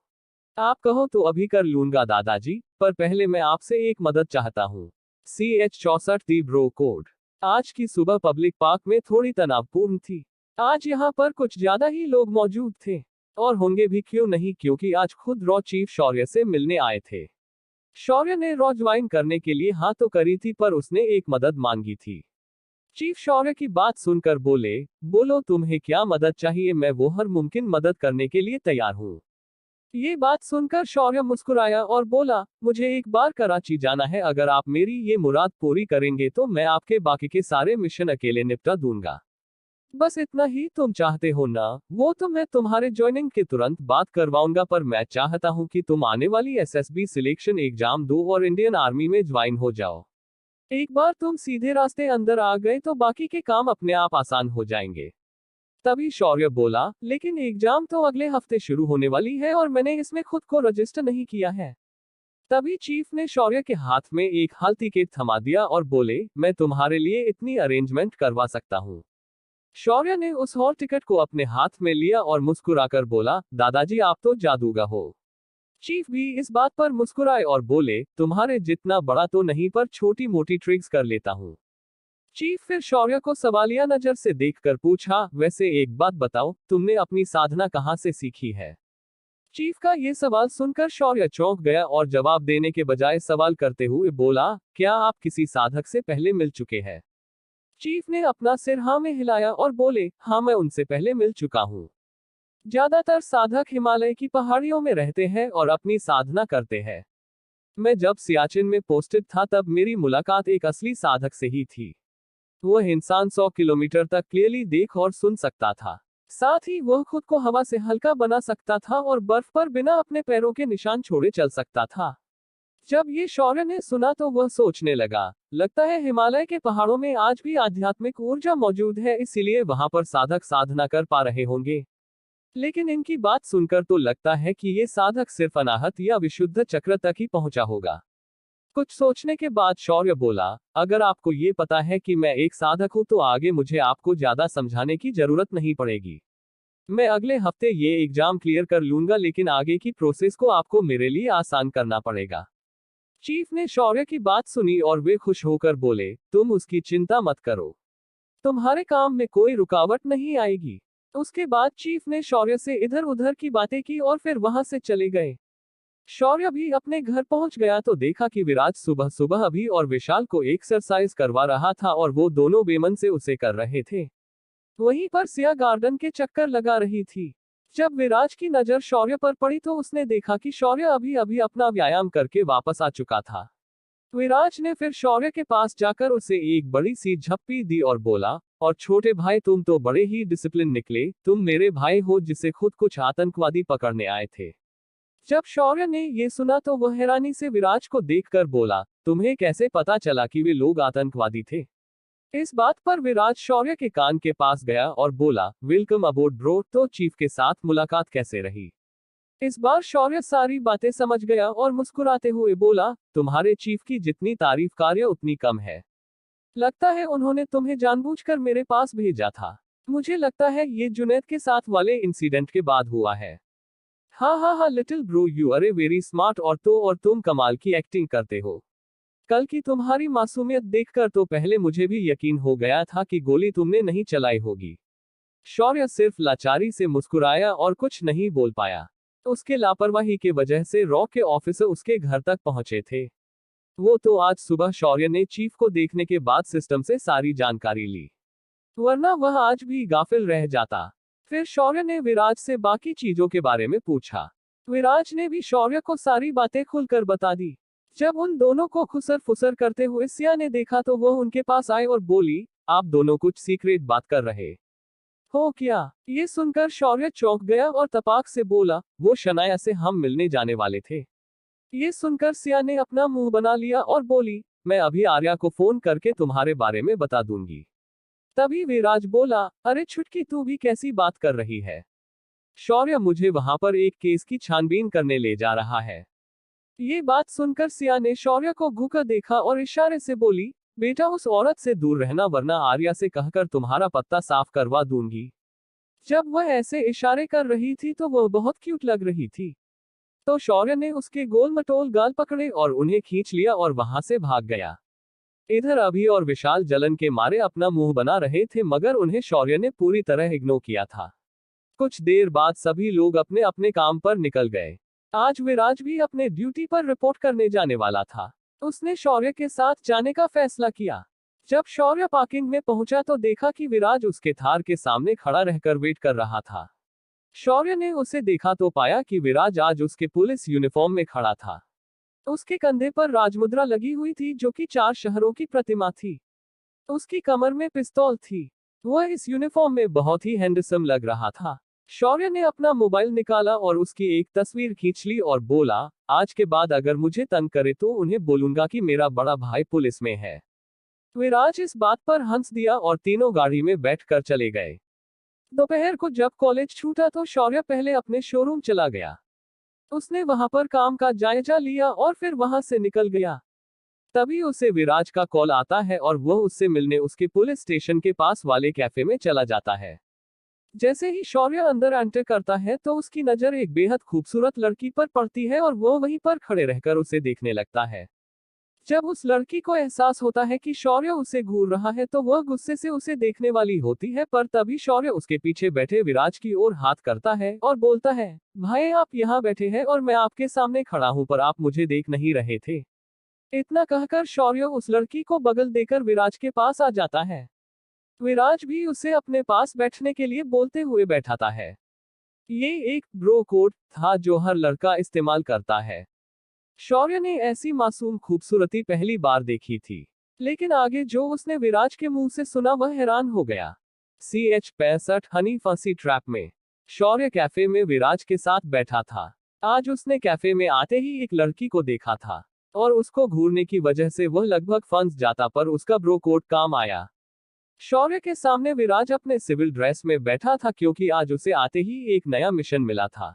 आप कहो तो अभी कर लूंगा दादाजी, पर पहले मैं आपसे एक मदद चाहता हूँ। CH64 दी ब्रो कोड। आज की सुबह पब्लिक पार्क में थोड़ी तनावपूर्ण थी। आज यहाँ पर कुछ ज्यादा ही लोग मौजूद थे। और होंगे भी क्यों नहीं, क्योंकि आज खुद रॉ चीफ शौर्य से मिलने आए थे। शौर्य ने रॉ ज्वाइन करने के लिए हाँ तो करी थी, पर उसने एक मदद मांगी थी। चीफ शौर्य की बात सुनकर बोले, बोलो तुम्हें क्या मदद चाहिए, मैं वो हर मुमकिन मदद करने के लिए तैयार हूँ। ये बात सुनकर शौर्य मुस्कुराया और बोला, मुझे एक बार कराची जाना है। अगर आप मेरी ये मुराद पूरी करेंगे तो मैं आपके बाकी के सारे मिशन अकेले निपटा दूंगा। बस इतना ही तुम चाहते हो ना? वो तो मैं तुम्हारे ज्वाइनिंग के तुरंत बात करवाऊंगा, पर मैं चाहता हूँ कि तुम आने वाली SSB सिलेक्शन एग्जाम दो और इंडियन आर्मी में ज्वाइन हो जाओ। एक बार तुम सीधे रास्ते अंदर आ गए तो बाकी के काम अपने आप आसान हो जाएंगे। तभी शौर्य बोला, लेकिन एग्जाम तो अगले हफ्ते शुरू होने वाली है और मैंने इसमें खुद को रजिस्टर नहीं किया है। तभी चीफ ने शौर्य के हाथ में एक हाल टिकट थमा दिया और बोले, मैं तुम्हारे लिए इतनी अरेंजमेंट करवा सकता हूँ। शौर्य ने उस हॉल टिकट को अपने हाथ में लिया और मुस्कुराकर बोला, दादाजी आप तो जादूगर हो। चीफ भी इस बात पर मुस्कुराए और बोले, तुम्हारे जितना बड़ा तो नहीं, पर छोटी मोटी ट्रिक्स कर लेता हूँ। चीफ फिर शौर्य को सवालिया नजर से देखकर पूछा, वैसे एक बात बताओ, तुमने अपनी साधना कहाँ से सीखी है? चीफ का ये सवाल सुनकर शौर्य चौंक गया और जवाब देने के बजाय सवाल करते हुए बोला, क्या आप किसी साधक से पहले मिल चुके हैं? चीफ ने अपना सिर हाँ में हिलाया और बोले, हाँ मैं उनसे पहले मिल चुका हूँ। ज्यादातर साधक हिमालय की पहाड़ियों में रहते हैं और अपनी साधना करते हैं। मैं जब सियाचिन में पोस्टेड था तब मेरी मुलाकात एक असली साधक से ही थी। वह इंसान 100 किलोमीटर तक क्लियरली देख और सुन सकता था। साथ ही वह खुद को हवा से हल्का बना सकता था और बर्फ पर बिना अपने पैरों के निशान छोड़े चल सकता था। जब ये शौर्य ने सुना तो वह सोचने लगा, लगता है हिमालय के पहाड़ों में आज भी आध्यात्मिक ऊर्जा मौजूद है, इसीलिए वहां पर साधक साधना कर पा रहे होंगे। लेकिन इनकी बात सुनकर तो लगता है कि ये साधक सिर्फ अनाहत या विशुद्ध चक्र तक ही पहुंचा होगा। कुछ सोचने के बाद शौर्य बोला, अगर आपको ये पता है कि मैं एक साधक हूं तो आगे मुझे आपको ज्यादा समझाने की जरूरत नहीं पड़ेगी। मैं अगले हफ्ते ये एग्जाम क्लियर कर लूंगा, लेकिन आगे की प्रोसेस को आपको मेरे लिए आसान करना पड़ेगा। चीफ ने शौर्य की बात सुनी और वे खुश होकर बोले, तुम उसकी चिंता मत करो, तुम्हारे काम में कोई रुकावट नहीं आएगी। उसके बाद चीफ ने शौर्य से इधर उधर की बातें की और फिर वहां से चले गए। शौर्य भी अपने घर पहुंच गया तो देखा कि विराज सुबह सुबह अभी और विशाल को एक्सरसाइज करवा रहा था और वो दोनों बेमन से उसे कर रहे थे। वहीं पर सिया गार्डन के चक्कर लगा रही थी। जब विराज की नजर शौर्य पर पड़ी तो उसने देखा कि शौर्य अभी अभी अपना व्यायाम करके वापस आ चुका था। विराज ने फिर शौर्य के पास जाकर उसे एक बड़ी सी झप्पी दी और बोला, और छोटे भाई तुम तो बड़े ही डिसिप्लिन निकले, तुम मेरे भाई हो जिसे खुद कुछ आतंकवादी पकड़ने आए थे। जब शौर्य ने ये सुना तो वह हैरानी से विराज को देखकर बोला, तुम्हें कैसे पता चला कि वे लोग आतंकवादी थे? इस बात पर विराज शौर्य के कान के पास गया और बोला, वेलकम अबोर्ड ब्रो। तो चीफ के साथ मुलाकात कैसे रही? इस बार शौर्य सारी बातें समझ गया और मुस्कुराते हुए बोला, तुम्हारे चीफ की जितनी तारीफ कार्य उतनी कम है। लगता है उन्होंने तुम्हें जानबूझकर मेरे पास भेजा था। मुझे लगता है ये जुनैद के साथ वाले इंसिडेंट के बाद हुआ है। हाँ हाँ हाँ little bro, you are a very smart, और तुम कमाल की एक्टिंग करते हो। कल की तुम्हारी मासूमियत देखकर तो पहले मुझे भी यकीन हो गया था कि गोली तुमने नहीं चलाई होगी। शौर्य सिर्फ लाचारी से मुस्कुराया और कुछ नहीं बोल पाया। उसके लापरवाही के वजह से रॉ के ऑफिसर उसके घर तक पहुंचे थे। वो तो आज सुबह शौर्य ने चीफ को देखने के बाद सिस्टम से सारी जानकारी ली, वरना वह आज भी गाफिल रह जाता। फिर शौर्य ने विराज से बाकी चीजों के बारे में पूछा। विराज ने भी शौर्य को सारी बातें खुलकर बता दी। जब उन दोनों को खुसर फुसर करते हुए सिया ने देखा तो वह उनके पास आई और बोली, आप दोनों कुछ सीक्रेट बात कर रहे हो क्या? ये सुनकर शौर्य चौंक गया और तपाक से बोला, वो शनाया से हम मिलने जाने वाले थे। ये सुनकर सिया ने अपना मुंह बना लिया और बोली, मैं अभी आर्या को फोन करके तुम्हारे बारे में बता दूंगी। तभी विराज बोला, अरे छुटकी, तू भी कैसी बात कर रही है? शौर्य मुझे वहां पर एक केस की छानबीन करने ले जा रहा है। ये बात सुनकर सिया ने शौर्य को घूकर देखा और इशारे से बोली, बेटा उस औरत से दूर रहना, वरना आर्या से कहकर तुम्हारा पत्ता साफ करवा दूंगी। जब वह ऐसे इशारे कर रही थी तो वह बहुत क्यूट लग रही थी। तो शौर्य ने उसके गोल मटोल गाल पकड़े और उन्हें खींच लिया और वहां से भाग गया। इधर अभी और विशाल जलन के मारे अपना मुंह बना रहे थे, मगर उन्हें शौर्य ने पूरी तरह इग्नोर किया था। कुछ देर बाद सभी लोग अपने अपने काम पर निकल गए। आज विराज भी अपने ड्यूटी पर रिपोर्ट करने जाने वाला था। उसने शौर्य के साथ जाने का फैसला किया। जब शौर्य पार्किंग में पहुंचा तो देखा कि विराज उसके थार के सामने खड़ा रहकर वेट कर रहा था। शौर्य ने उसे देखा तो पाया कि विराज आज उसके पुलिस यूनिफॉर्म में खड़ा था। उसके कंधे पर राजमुद्रा लगी हुई थी जो कि 4 शहरों की प्रतिमा थी। उसकी कमर में पिस्तौल थी। वह इस यूनिफॉर्म में बहुत ही हैंडसम लग रहा था। शौर्य ने अपना मोबाइल निकाला और उसकी एक तस्वीर खींच ली और बोला, आज के बाद अगर मुझे तंग करे तो उन्हें बोलूंगा कि मेरा बड़ा भाई पुलिस में है। विराज इस बात पर हंस दिया और तीनों गाड़ी में बैठकर चले गए। दोपहर को जब कॉलेज छूटा तो शौर्य पहले अपने शोरूम चला गया। उसने वहां पर काम का जायजा लिया और फिर वहां से निकल गया। तभी उसे विराज का कॉल आता है और वह उससे मिलने उसके पुलिस स्टेशन के पास वाले कैफे में चला जाता है। जैसे ही शौर्य अंदर एंटर करता है तो उसकी नजर एक बेहद खूबसूरत लड़की पर पड़ती है और वह वहीं पर खड़े रहकर उसे देखने लगता है। जब उस लड़की को एहसास होता है कि शौर्य उसे घूर रहा है तो वह गुस्से से उसे देखने वाली होती है, पर तभी शौर्य उसके पीछे बैठे विराज की ओर हाथ करता है और बोलता है, भाई आप यहाँ बैठे हैं और मैं आपके सामने खड़ा हूँ, पर आप मुझे देख नहीं रहे थे। इतना कहकर शौर्य उस लड़की को बगल देकर विराज के पास आ जाता है। विराज भी उसे अपने पास बैठने के लिए बोलते हुए बैठाता है। ये एक ब्रो कोड था जो हर लड़का इस्तेमाल करता है। शौर्य ने ऐसी मासूम खूबसूरती पहली बार देखी थी, लेकिन आगे जो उसने विराज के मुंह से सुना वह हैरान हो गया। CH-65 हनी फंसी ट्रैप में शौर्य कैफे में विराज के साथ बैठा था। आज उसने कैफे में आते ही एक लड़की को देखा था और उसको घूरने की वजह से वह लगभग फंस जाता, पर उसका ब्रो कोड काम आया। शौर्य के सामने विराज अपने सिविल ड्रेस में बैठा था क्योंकि आज उसे आते ही एक नया मिशन मिला था।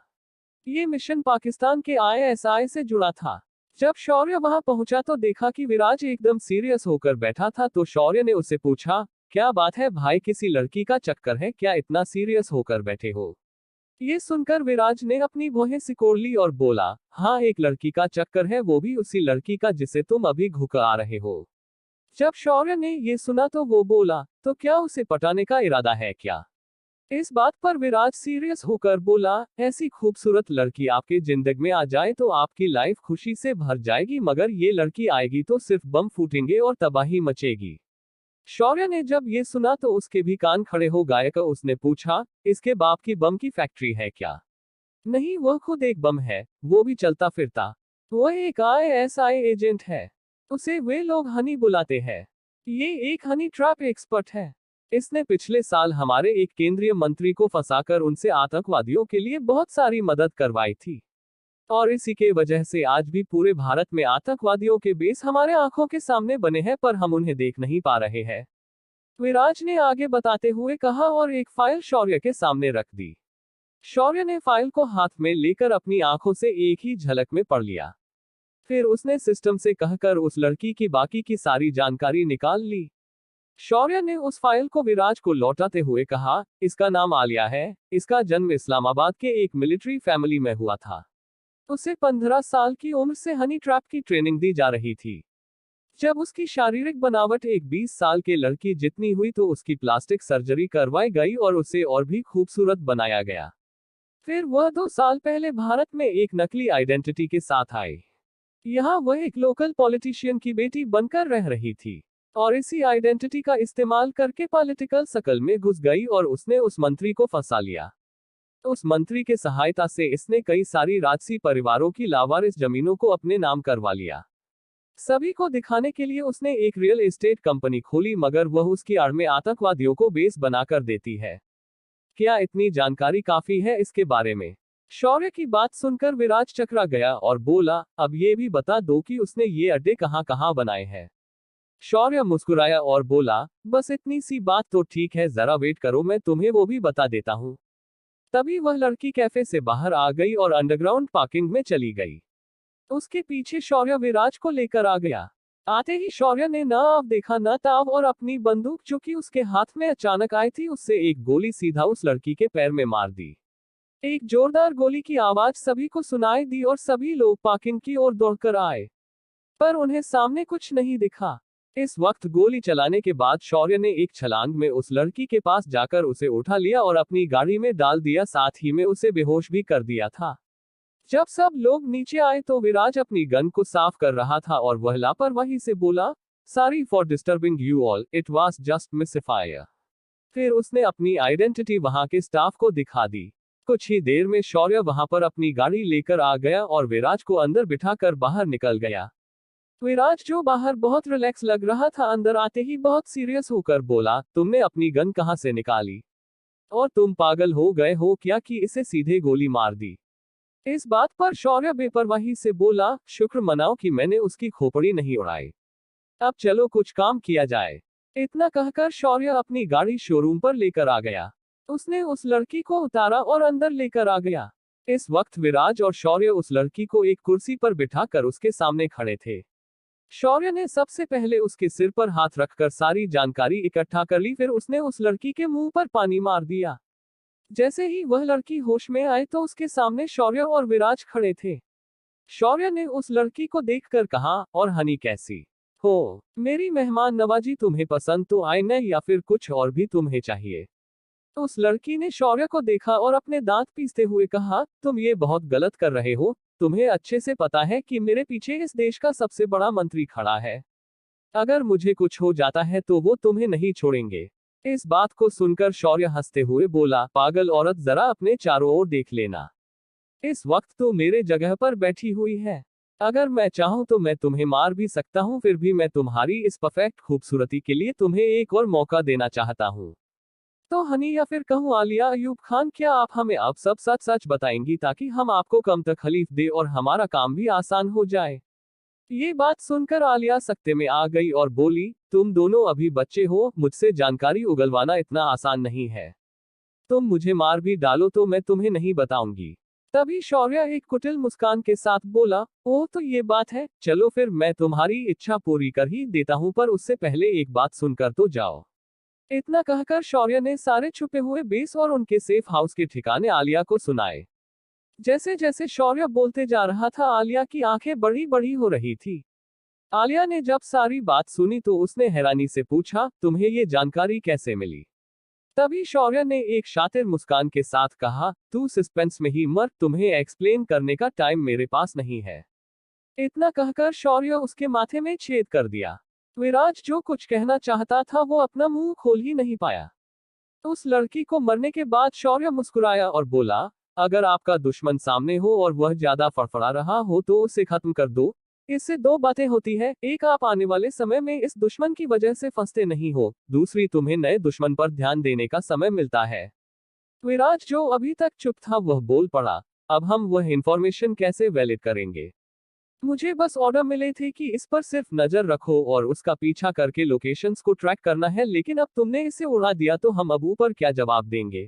ये मिशन पाकिस्तान के ISI से जुड़ा था। जब शौर्य वहां पहुंचा तो देखा कि विराज एकदम सीरियस होकर बैठा था, तो शौर्य ने उससे पूछा, क्या बात है भाई, किसी लड़की का चक्कर है क्या, इतना सीरियस होकर बैठे हो? ये सुनकर विराज ने अपनी भौहें सिकोड़ ली और बोला, हाँ एक लड़की का चक्कर है, वो भी उसी लड़की का जिसे तुम अभी घुक आ रहे हो। जब शौर्य ने ये सुना तो वो बोला, तो क्या उसे पटाने का इरादा है क्या? इस बात पर विराज सीरियस होकर बोला, ऐसी खूबसूरत लड़की आपके जिंदगी में आ जाए तो आपकी लाइफ खुशी से भर जाएगी, मगर ये लड़की आएगी तो सिर्फ बम फूटेंगे और तबाही मचेगी। शौर्य ने जब ये सुना तो उसके भी कान खड़े हो गए। उसने पूछा, इसके बाप की बम की फैक्ट्री है क्या? नहीं, वह खुद एक बम है, वो भी चलता फिरता। वह एक ISI एजेंट है। उसे वे लोग हनी बुलाते हैं। ये एक हनी ट्रैप एक्सपर्ट है। इसने पिछले साल हमारे एक केंद्रीय मंत्री को फंसाकर उनसे आतंकवादियों के लिए बहुत सारी मदद करवाई थी, और इसी के वजह से आज भी पूरे भारत में आतंकवादियों के बेस हमारे आंखों के सामने बने हैं, पर हम उन्हें देख नहीं पा रहे हैं। विराज ने आगे बताते हुए कहा और एक फाइल शौर्य के सामने रख दी। शौर्य ने फाइल को हाथ में लेकर अपनी आंखों से एक ही झलक में पढ़ लिया। फिर उसने सिस्टम से कहकर उस लड़की की बाकी की सारी जानकारी निकाल ली। शौर्य ने उस फाइल को विराज को लौटाते हुए कहा, इसका नाम आलिया है, इसका जन्म इस्लामाबाद के एक मिलिट्री फैमिली में हुआ था। उसे 15 साल की उम्र से हनी ट्रैप की ट्रेनिंग दी जा रही थी। जब उसकी शारीरिक बनावट एक 20 साल के लड़की जितनी हुई तो उसकी प्लास्टिक सर्जरी करवाई गई और उसे और भी खूबसूरत बनाया गया। फिर वह 2 साल पहले भारत में एक नकली आइडेंटिटी के साथ आई। यहाँ वह एक लोकल पॉलिटिशियन की बेटी बनकर रह रही थी और इसी आइडेंटिटी का इस्तेमाल करके पॉलिटिकल सर्कल में घुस गई और उसने उस मंत्री को फंसा लिया। उस मंत्री के सहायता से इसने कई सारी राजसी परिवारों की लावारिस जमीनों को अपने नाम करवा लिया। सभी को दिखाने के लिए उसने एक रियल एस्टेट कंपनी खोली, मगर वह उसकी आड़ में आतंकवादियों को बेस बनाकर देती है। क्या इतनी जानकारी काफी है इसके बारे में? शौर्य की बात सुनकर विराज चकरा गया और बोला, अब ये भी बता दो कि उसने ये अड्डे कहाँ कहाँ बनाए हैं। शौर्य मुस्कुराया और बोला, बस इतनी सी बात तो ठीक है, जरा वेट करो, मैं तुम्हें वो भी बता देता हूँ। तभी वह लड़की कैफे से बाहर आ गई और अंडरग्राउंड पार्किंग में चली गई। उसके पीछे शौर्य विराज को लेकर आ गया। आते ही शौर्य ने न आव देखा न ताव और अपनी बंदूक जो कि उसके हाथ में अचानक आई थी उससे एक गोली सीधा उस लड़की के पैर में मार दी। एक जोरदार गोली की आवाज सभी को सुनाई दी और सभी लोग पार्किंग की ओर दौड़कर आए, पर उन्हें सामने कुछ नहीं दिखा। इस वक्त गोली चलाने के बाद शौर्य ने एक छलांग में उस लड़की के पास जाकर उसे उठा लिया और अपनी गाड़ी में डाल दिया, साथ ही में उसे बेहोश भी कर दिया था। जब सब लोग नीचे आए तो विराज अपनी गन को साफ कर रहा था और वह लापरवाही से बोला, sorry for disturbing you all, it was just misfire. फिर उसने अपनी आइडेंटिटी वहां के स्टाफ को दिखा दी। कुछ ही देर में शौर्य वहां पर अपनी गाड़ी लेकर आ गया और विराज को अंदर बिठाकर बाहर निकल गया। विराज जो बाहर बहुत रिलैक्स लग रहा था, अंदर आते ही बहुत सीरियस होकर बोला, तुमने अपनी गन कहां से निकाली? और तुम पागल हो गए हो क्या कि इसे सीधे गोली मार दी? इस बात पर शौर्य बेपरवाही से बोला, शुक्र मनाओ कि मैंने उसकी खोपड़ी नहीं उड़ाई। अब चलो कुछ काम किया जाए। इतना कहकर शौर्य अपनी गाड़ी शोरूम पर लेकर आ गया। उसने उस लड़की को उतारा और अंदर लेकर आ गया। इस वक्त विराज और शौर्य उस लड़की को एक कुर्सी पर बिठाकर उसके सामने खड़े थे। शौर्य ने सबसे पहले उसके सिर पर हाथ रखकर सारी जानकारी इकट्ठा कर ली, फिर उसने उस लड़की के मुंह पर पानी मार दिया। जैसे ही वह लड़की होश में आई तो उसके सामने शौर्य और विराज खड़े थे। शौर्य ने उस लड़की को देखकर कहा, और हनी कैसी हो? मेरी मेहमान नवाजी तुम्हें पसंद तो आई न, या फिर कुछ और भी तुम्हें चाहिए? तो उस लड़की ने शौर्य को देखा और अपने दांत पीसते हुए कहा, तुम ये बहुत गलत कर रहे हो। तुम्हें अच्छे से पता है कि मेरे पीछे इस देश का सबसे बड़ा मंत्री खड़ा है। अगर मुझे कुछ हो जाता है तो वो तुम्हें नहीं छोड़ेंगे। इस बात को सुनकर शौर्य हंसते हुए बोला, पागल औरत, जरा अपने चारों ओर देख लेना। इस वक्त तो मेरे जगह पर बैठी हुई है। अगर मैं चाहूं तो मैं तुम्हें मार भी सकता हूं, फिर भी मैं तुम्हारी इस परफेक्ट खूबसूरती के लिए तुम्हें एक और मौका देना चाहता हूं। तो हनी या फिर कहूं आलिया अयूब खान, क्या आप हमें अब सब सच सच बताएंगी ताकि हम आपको कम तकलीफ दे और हमारा काम भी आसान हो जाए? ये बात सुनकर आलिया सख्ते में आ गई और बोली, तुम दोनों अभी बच्चे हो, मुझसे जानकारी उगलवाना इतना आसान नहीं है। तुम मुझे मार भी डालो तो मैं तुम्हें नहीं बताऊंगी। तभी शौर्य एक कुटिल मुस्कान के साथ बोला, ओह तो ये बात है, चलो फिर मैं तुम्हारी इच्छा पूरी कर ही देता हूं, पर उससे पहले एक बात सुनकर तो जाओ। इतना कहकर शौर्य ने सारे छुपे हुए बेस और उनके सेफ हाउस के ठिकाने आलिया को सुनाए। जैसे जैसे शौर्य बोलते जा रहा था आलिया की आंखें बड़ी बड़ी हो रही थी। आलिया ने जब सारी बात सुनी तो उसने हैरानी से पूछा, तुम्हें ये जानकारी कैसे मिली? तभी शौर्य ने एक शातिर मुस्कान के साथ कहा, तू सस्पेंस में ही मर, तुम्हें एक्सप्लेन करने का टाइम मेरे पास नहीं है। इतना कहकर शौर्य उसके माथे में छेद कर दिया। विराज जो कुछ कहना चाहता था वो अपना मुंह खोल ही नहीं पाया। उस लड़की को मरने के बाद शौर्य मुस्कुराया और बोला, अगर आपका दुश्मन सामने हो और वह ज्यादा फड़फड़ा रहा हो तो उसे खत्म कर दो। इससे दो बातें होती है, एक आप आने वाले समय में इस दुश्मन की वजह से फंसते नहीं हो, दूसरी तुम्हें नए दुश्मन पर ध्यान देने का समय मिलता है। विराज जो अभी तक चुप था वह बोल पड़ा, अब हम वह इंफॉर्मेशन कैसे वैलिड करेंगे? मुझे बस ऑर्डर मिले थे कि इस पर सिर्फ नजर रखो और उसका पीछा करके लोकेशंस को ट्रैक करना है, लेकिन अब तुमने इसे उड़ा दिया तो हम अब ऊपर क्या जवाब देंगे।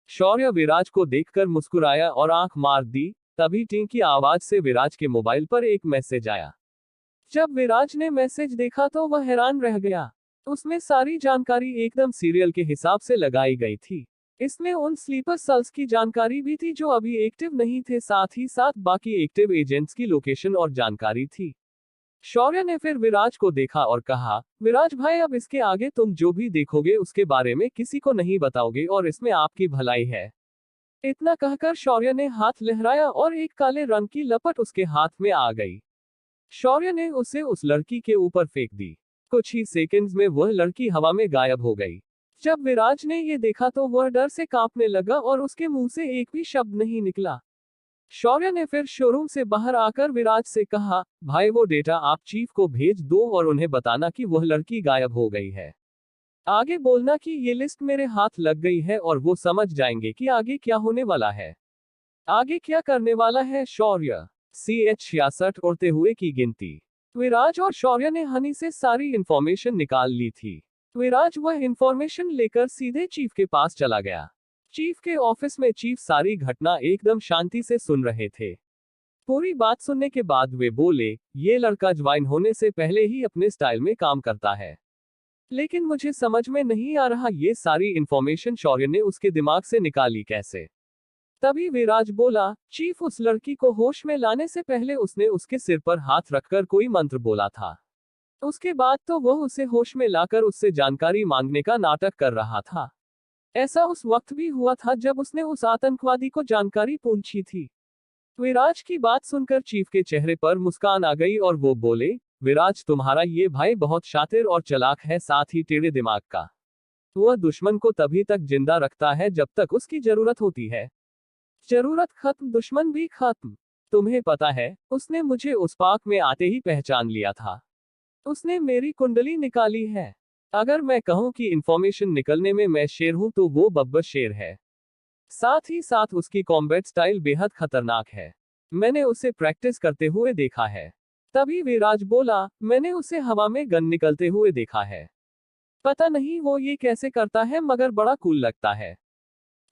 शौर्य विराज को देखकर मुस्कुराया और आंख मार दी। तभी टिंग की आवाज से विराज के मोबाइल पर एक मैसेज आया। जब विराज ने मैसेज देखा तो वह हैरान रह गया। उसमें सारी जानकारी एकदम सीरियल के हिसाब से लगाई गई थी। इसमें उन स्लीपर सेल्स की जानकारी भी थी जो अभी एक्टिव नहीं थे, साथ ही साथ बाकी एक्टिव एजेंट्स की लोकेशन और जानकारी थी। शौर्य ने फिर विराज को देखा और कहा, विराज भाई, अब इसके आगे तुम जो भी देखोगे उसके बारे में किसी को नहीं बताओगे और इसमें आपकी भलाई है। इतना कहकर शौर्य ने हाथ लहराया और एक काले रंग की लपट उसके हाथ में आ गई। शौर्य ने उसे उस लड़की के ऊपर फेंक दी। कुछ ही सेकंड्स में वह लड़की हवा में गायब हो गई। जब विराज ने ये देखा तो वह डर से कांपने लगा और उसके मुंह से एक भी शब्द नहीं निकला। शौर्य ने फिर शोरूम से बाहर आकर विराज से कहा, भाई वो डेटा आप चीफ को भेज दो और उन्हें बताना कि वह लड़की गायब हो गई है। आगे बोलना कि ये लिस्ट मेरे हाथ लग गई है और वो समझ जाएंगे कि आगे क्या होने वाला है। आगे क्या करने वाला है शौर्य। CH66 उड़ते हुए की गिनती। विराज और शौर्य ने हनी से सारी इंफॉर्मेशन निकाल ली थी। विराज वह इंफॉर्मेशन लेकर सीधे चीफ के पास चला गया। चीफ के ऑफिस में चीफ सारी घटना एकदम शांति से सुन रहे थे। पूरी बात सुनने के बाद वे बोले, ये लड़का ज्वाइन होने से पहले ही अपने स्टाइल में काम करता है, लेकिन मुझे समझ में नहीं आ रहा ये सारी इंफॉर्मेशन शौर्य ने उसके दिमाग से निकाली कैसे। तभी विराज बोला, चीफ, उस लड़की को होश में लाने से पहले उसने उसके सिर पर हाथ रखकर कोई मंत्र बोला था। उसके बाद तो वह उसे होश में लाकर उससे जानकारी मांगने का नाटक कर रहा था। ऐसा उस वक्त भी हुआ था जब उसने उस आतंकवादी को जानकारी पूछी थी। विराज की बात सुनकर चीफ के चेहरे पर मुस्कान आ गई और वो बोले, विराज, तुम्हारा ये भाई बहुत शातिर और चालाक है, साथ ही टेढ़े दिमाग का। वह दुश्मन को तभी तक जिंदा रखता है जब तक उसकी जरूरत होती है। जरूरत खत्म, दुश्मन भी खत्म। तुम्हें पता है, उसने मुझे उस पार्क में आते ही पहचान लिया था। उसने मेरी कुंडली निकाली है। अगर मैं कहूं कि इंफॉर्मेशन निकलने में मैं शेर हूं तो वो बब्बर शेर है। साथ ही साथ उसकी कॉम्बैट स्टाइल बेहद खतरनाक है। मैंने उसे प्रैक्टिस करते हुए देखा है। तभी विराज बोला, मैंने उसे हवा में गन निकलते हुए देखा है। पता नहीं वो ये कैसे करता है, मगर बड़ा कूल लगता है।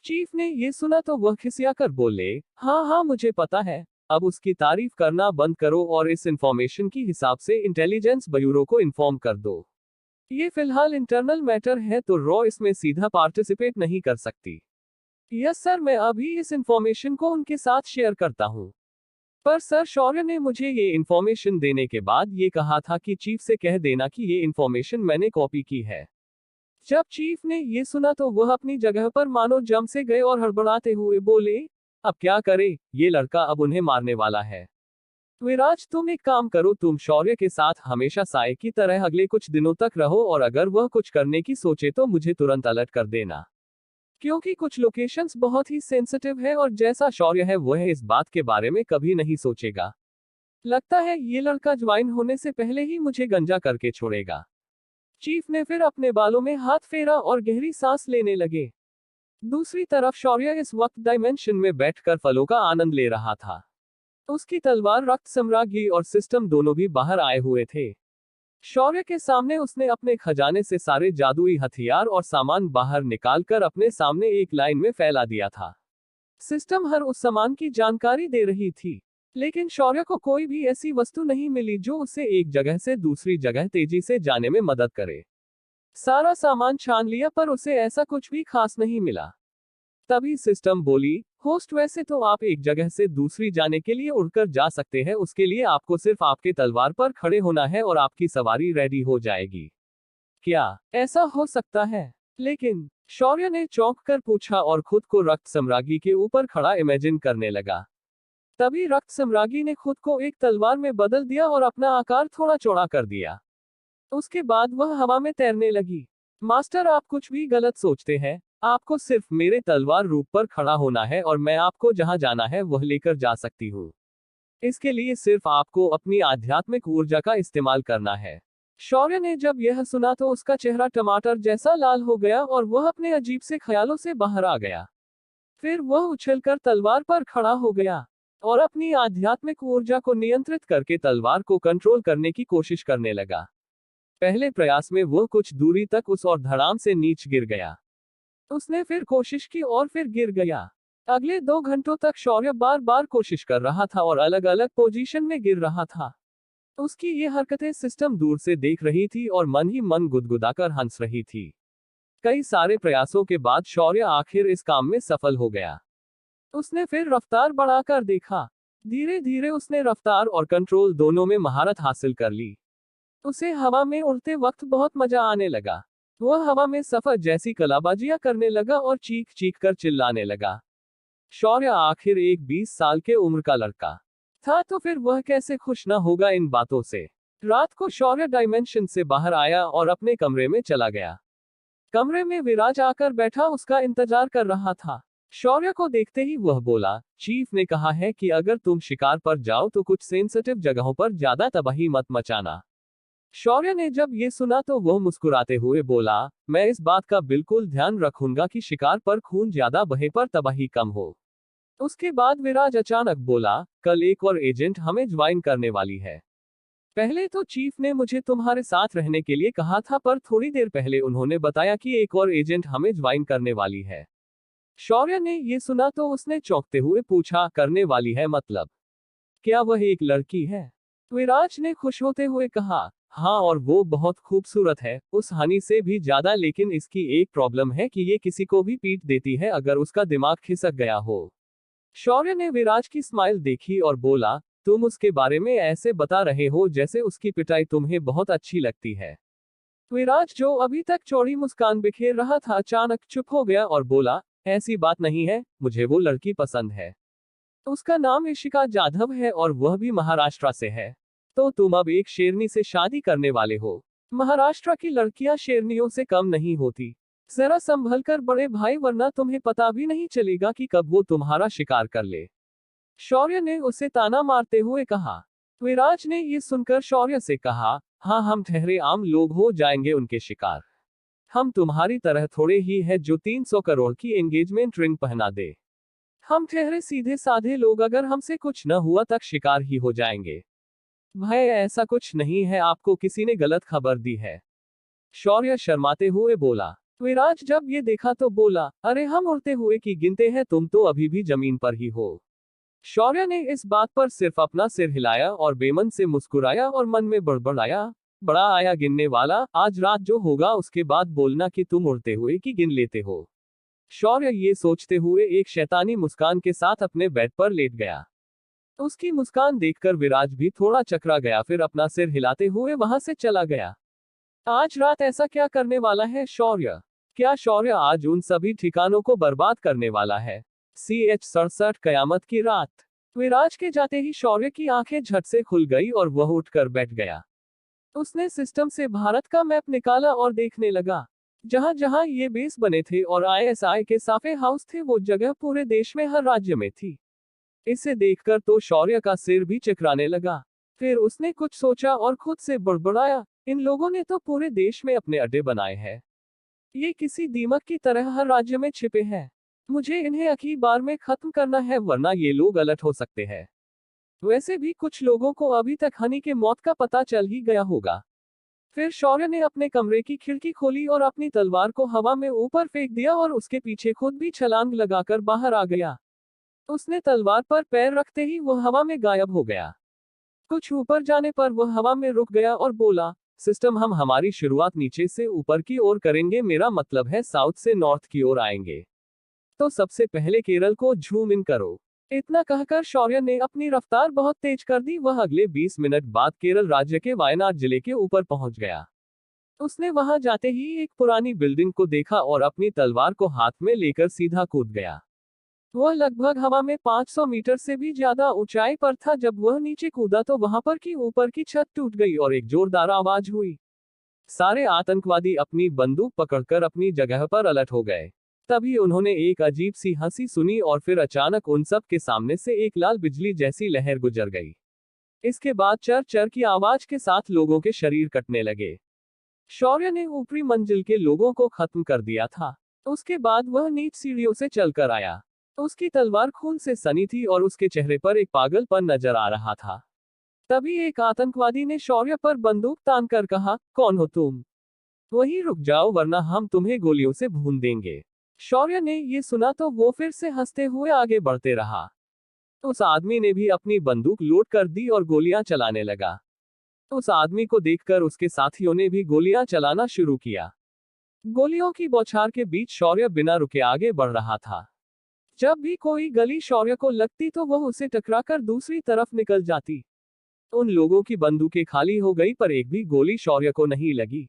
चीफ ने ये सुना तो वह खिसियाकर बोले, हाँ हाँ मुझे पता है। अब उसकी तारीफ करना बंद करो और इस इंफॉर्मेशन की हिसाब से इंटेलिजेंस ब्यूरो को इन्फॉर्म कर दो। ये फिलहाल इंटरनल मैटर है तो रॉ इसमें सीधा पार्टिसिपेट नहीं कर सकती। यस सर, मैं अभी इस इंफॉर्मेशन को उनके साथ शेयर करता हूँ। पर सर, शौर्य ने मुझे ये इंफॉर्मेशन देने के बाद ये कहा था कि चीफ से कह देना कि ये इंफॉर्मेशन मैंने कॉपी की है। जब चीफ ने ये सुना तो वह अपनी जगह पर मानो जम से गए और हड़बड़ाते हुए बोले, अब क्या करे, ये लड़का अब उन्हें मारने वाला है। विराज, तुम एक काम करो, तुम शौर्य के साथ हमेशा साय की तरह अगले कुछ दिनों तक रहो और अगर वह कुछ करने की सोचे तो मुझे तुरंत अलर्ट कर देना, क्योंकि कुछ लोकेशंस बहुत ही सेंसिटिव है और जैसा शौर्य है वह इस बात के बारे में कभी नहीं सोचेगा। लगता है ये लड़का ज्वाइन होने से पहले ही मुझे गंजा करके छोड़ेगा। चीफ ने फिर अपने बालों में हाथ फेरा और गहरी सांस लेने लगे। दूसरी तरफ शौर्य इस वक्त डायमेंशन में बैठकर फलों का आनंद ले रहा था। उसकी तलवार, रक्त सम्राज्ञी और सिस्टम दोनों भी बाहर आए हुए थे। शौर्य के सामने उसने अपने खजाने से सारे जादुई हथियार और सामान बाहर निकालकर अपने सामने एक लाइन में फैला दिया था। सिस्टम हर उस सामान की जानकारी दे रही थी, लेकिन शौर्य को कोई भी ऐसी वस्तु नहीं मिली जो उसे एक जगह से दूसरी जगह तेजी से जाने में मदद करे। सारा सामान छान लिया पर उसे ऐसा कुछ भी खास नहीं मिला। तभी सिस्टम बोली, होस्ट, वैसे तो आप एक जगह से दूसरी जाने के लिए उड़कर जा सकते हैं, उसके लिए आपको सिर्फ आपके तलवार पर खड़े होना है और आपकी सवारी रेडी हो जाएगी। क्या ऐसा हो सकता है? लेकिन शौर्य ने चौंक कर पूछा और खुद को रक्त सम्राज्ञी के ऊपर खड़ा इमेजिन करने लगा। तभी रक्त सम्राज्ञी ने खुद को एक तलवार में बदल दिया और अपना आकार थोड़ा चौड़ा कर दिया। उसके बाद वह हवा में तैरने लगी। मास्टर, आप कुछ भी गलत सोचते हैं। आपको सिर्फ मेरे तलवार रूप पर खड़ा होना है और मैं आपको जहां जाना है वह लेकर जा सकती हूँ। इसके लिए सिर्फ आपको अपनी आध्यात्मिक ऊर्जा का इस्तेमाल करना है। शौर्य ने जब यह सुना तो उसका चेहरा टमाटर जैसा लाल हो गया और वह अपने अजीब से ख्यालों से बाहर आ गया। फिर वह उछलकर तलवार पर खड़ा हो गया। और अपनी आध्यात्मिक ऊर्जा को नियंत्रित करके तलवार को कंट्रोल करने की कोशिश करने लगा। पहले प्रयास में वह कुछ दूरी तक उस और धड़ाम से नीचे गिर गया। उसने फिर कोशिश की और फिर गिर गया। अगले 2 घंटों तक शौर्य बार बार कोशिश कर रहा था और अलग अलग पोजीशन में गिर रहा था। उसकी ये हरकतें सिस्टम दूर से देख रही थी और मन ही मन गुदगुदाकर हंस रही थी। कई सारे प्रयासों के बाद शौर्य आखिर इस काम में सफल हो गया। उसने फिर रफ्तार बढ़ाकर देखा। धीरे धीरे उसने रफ्तार और कंट्रोल दोनों में महारत हासिल कर ली। उसे हवा में उड़ते वक्त बहुत मजा आने लगा। वह हवा में सफर जैसी कलाबाजियां करने लगा और चीख चीख कर चिल्लाने लगा। शौर्य आखिर एक 20 साल के उम्र का लड़का था, तो फिर वह कैसे खुश न होगा इन बातों से। रात को शौर्य डायमेंशन से बाहर आया और अपने कमरे में चला गया। कमरे में विराज आकर बैठा उसका इंतजार कर रहा था। शौर्य को देखते ही वह बोला, चीफ ने कहा है कि अगर तुम शिकार पर जाओ तो कुछ सेंसिटिव जगहों पर ज्यादा तबाही मत मचाना। शौर्य ने जब ये सुना तो वह मुस्कुराते हुए बोला, मैं इस बात का बिल्कुल ध्यान रखूंगा कि शिकार पर खून ज्यादा बहे पर तबाही कम हो। उसके बाद विराज अचानक बोला, कल एक और एजेंट हमें ज्वाइन करने वाली है। पहले तो चीफ ने मुझे तुम्हारे साथ रहने के लिए कहा था, पर थोड़ी देर पहले उन्होंने बताया कि एक और एजेंट हमें ज्वाइन करने वाली है। शौर्य ने ये सुना तो उसने चौंकते हुए पूछा, करने वाली है मतलब? क्या वह एक लड़की है? विराज ने खुश होते हुए कहा, हाँ, और वो बहुत खूबसूरत है, उस हनी से भी ज्यादा। लेकिन इसकी एक प्रॉब्लम है कि ये किसी को भी पीट देती है अगर उसका दिमाग खिसक गया हो। शौर्य ने विराज की स्माइल देखी और बोला, तुम उसके बारे में ऐसे बता रहे हो जैसे उसकी पिटाई तुम्हें बहुत अच्छी लगती है। विराज, जो अभी तक चौड़ी मुस्कान बिखेर रहा था, अचानक चुप हो गया और बोला, ऐसी बात नहीं है, मुझे वो लड़की पसंद है। उसका नाम इशिका जाधव है और वह भी महाराष्ट्र से है। तो तुम अब एक शेरनी से शादी करने वाले हो। महाराष्ट्र की लड़कियां शेरनियों से कम नहीं होती। जरा संभल कर बड़े भाई, वरना तुम्हें पता भी नहीं चलेगा कि कब वो तुम्हारा शिकार कर ले। शौर्य ने उसे ताना मारते हुए कहा। विराज ने ये सुनकर शौर्य से कहा, हाँ, हम ठहरे आम लोग हो जाएंगे उनके शिकार। हम तुम्हारी तरह थोड़े ही है जो 300 करोड़ की एंगेजमेंट रिंग पहना दे। हम ठहरे सीधे साधे लोग, अगर हमसे कुछ न हुआ तक शिकार ही हो जाएंगे। भाई, ऐसा कुछ नहीं है, आपको किसी ने गलत खबर दी है। शौर्य शर्माते हुए बोला। विराज जब ये देखा तो बोला, अरे हम उड़ते हुए की गिनते हैं, तुम तो अभी भी जमीन पर ही हो। शौर्य ने इस बात पर सिर्फ अपना सिर हिलाया और बेमन से मुस्कुराया और मन में बड़बड़ाया, बड़ा आया गिनने वाला, आज रात जो होगा उसके बाद बोलना कि तुम उड़ते हुए की गिन लेते हो। शौर्य ये सोचते हुए एक शैतानी मुस्कान के साथ अपने बेड पर लेट गया। उसकी मुस्कान देखकर विराज भी थोड़ा चकरा गया, फिर अपना सिर हिलाते हुए वहां से चला गया। आज रात ऐसा क्या करने वाला है शौर्य? क्या शौर्य आज उन सभी ठिकानों को बर्बाद करने वाला है? CH-67 कयामत की रात। विराज के जाते ही शौर्य की आंखें झट से खुल गई और वह उठकर बैठ गया। उसने सिस्टम से भारत का मैप निकाला और देखने लगा। जहां जहां ये बेस बने थे और ISI के साफे हाउस थे, वो जगह पूरे देश में हर राज्य में थी। इसे देखकर तो शौर्य का सिर भी चकराने लगा। फिर उसने कुछ सोचा और खुद से बड़बड़ाया, इन लोगों ने तो पूरे देश में अपने अड्डे बनाए हैं। ये किसी दीमक की तरह हर राज्य में छिपे हैं। मुझे इन्हें एक ही बार में खत्म करना है, वरना ये लोग अलर्ट हो सकते हैं। वैसे भी कुछ लोगों को अभी तक हनी के मौत का पता चल ही गया होगा। फिर शौर्य ने अपने कमरे की खिड़की खोली और अपनी तलवार को हवा में ऊपर फेंक दिया और उसके पीछे खुद भी छलांग लगाकर बाहर आ गया। उसने तलवार पर पैर रखते ही वह हवा में गायब हो गया। कुछ ऊपर जाने पर वह हवा में रुक गया और बोला, सिस्टम, हम हमारी शुरुआत नीचे से ऊपर की ओर करेंगे, मेरा मतलब है साउथ से नॉर्थ की ओर आएंगे। तो सबसे पहले केरल को झूम इन करो। इतना कहकर शौर्य ने अपनी रफ्तार बहुत तेज कर दी। वह अगले 20 मिनट बाद केरल राज्य के वायनाड जिले के ऊपर पहुंच गया। उसने वहां जाते ही एक पुरानी बिल्डिंग को देखा और अपनी तलवार को हाथ में लेकर सीधा कूद गया। वह लगभग हवा में 500 मीटर से भी ज्यादा ऊंचाई पर था। जब वह नीचे कूदा तो वहां पर की ऊपर की छत टूट गई और एक जोरदार आवाज हुई। सारे आतंकवादी अपनी बंदूक पकड़कर अपनी जगह पर अलर्ट हो गए। तभी उन्होंने एक अजीब सी हंसी सुनी और फिर अचानक उन सब के सामने से एक लाल बिजली जैसी लहर गुजर गई। इसके बाद चर चर की आवाज के साथ लोगों के शरीर कटने लगे। शौर्य ने ऊपरी मंजिल के लोगों को खत्म कर दिया था। उसके बाद वह नीच सीढ़ियों से चलकर आया। उसकी तलवार खून से सनी थी और उसके चेहरे पर एक पागलपन नजर आ रहा था। तभी एक आतंकवादी ने शौर्य पर बंदूक तानकर कहा, कौन हो तुम? वहीं रुक जाओ वरना हम तुम्हें गोलियों से भून देंगे। शौर्य ने ये सुना तो वो फिर से हंसते हुए आगे बढ़ते रहा। उस आदमी ने भी अपनी बंदूक लोड कर दी और गोलियां चलाने लगा। उस आदमी को देखकर उसके साथियों ने भी गोलियां चलाना शुरू किया। गोलियों की बौछार के बीच शौर्य बिना रुके आगे बढ़ रहा था। जब भी कोई गली शौर्य को लगती तो वह उसे टकराकर दूसरी तरफ निकल जाती। उन लोगों की बंदूकें खाली हो गई पर एक भी गोली शौर्य को नहीं लगी।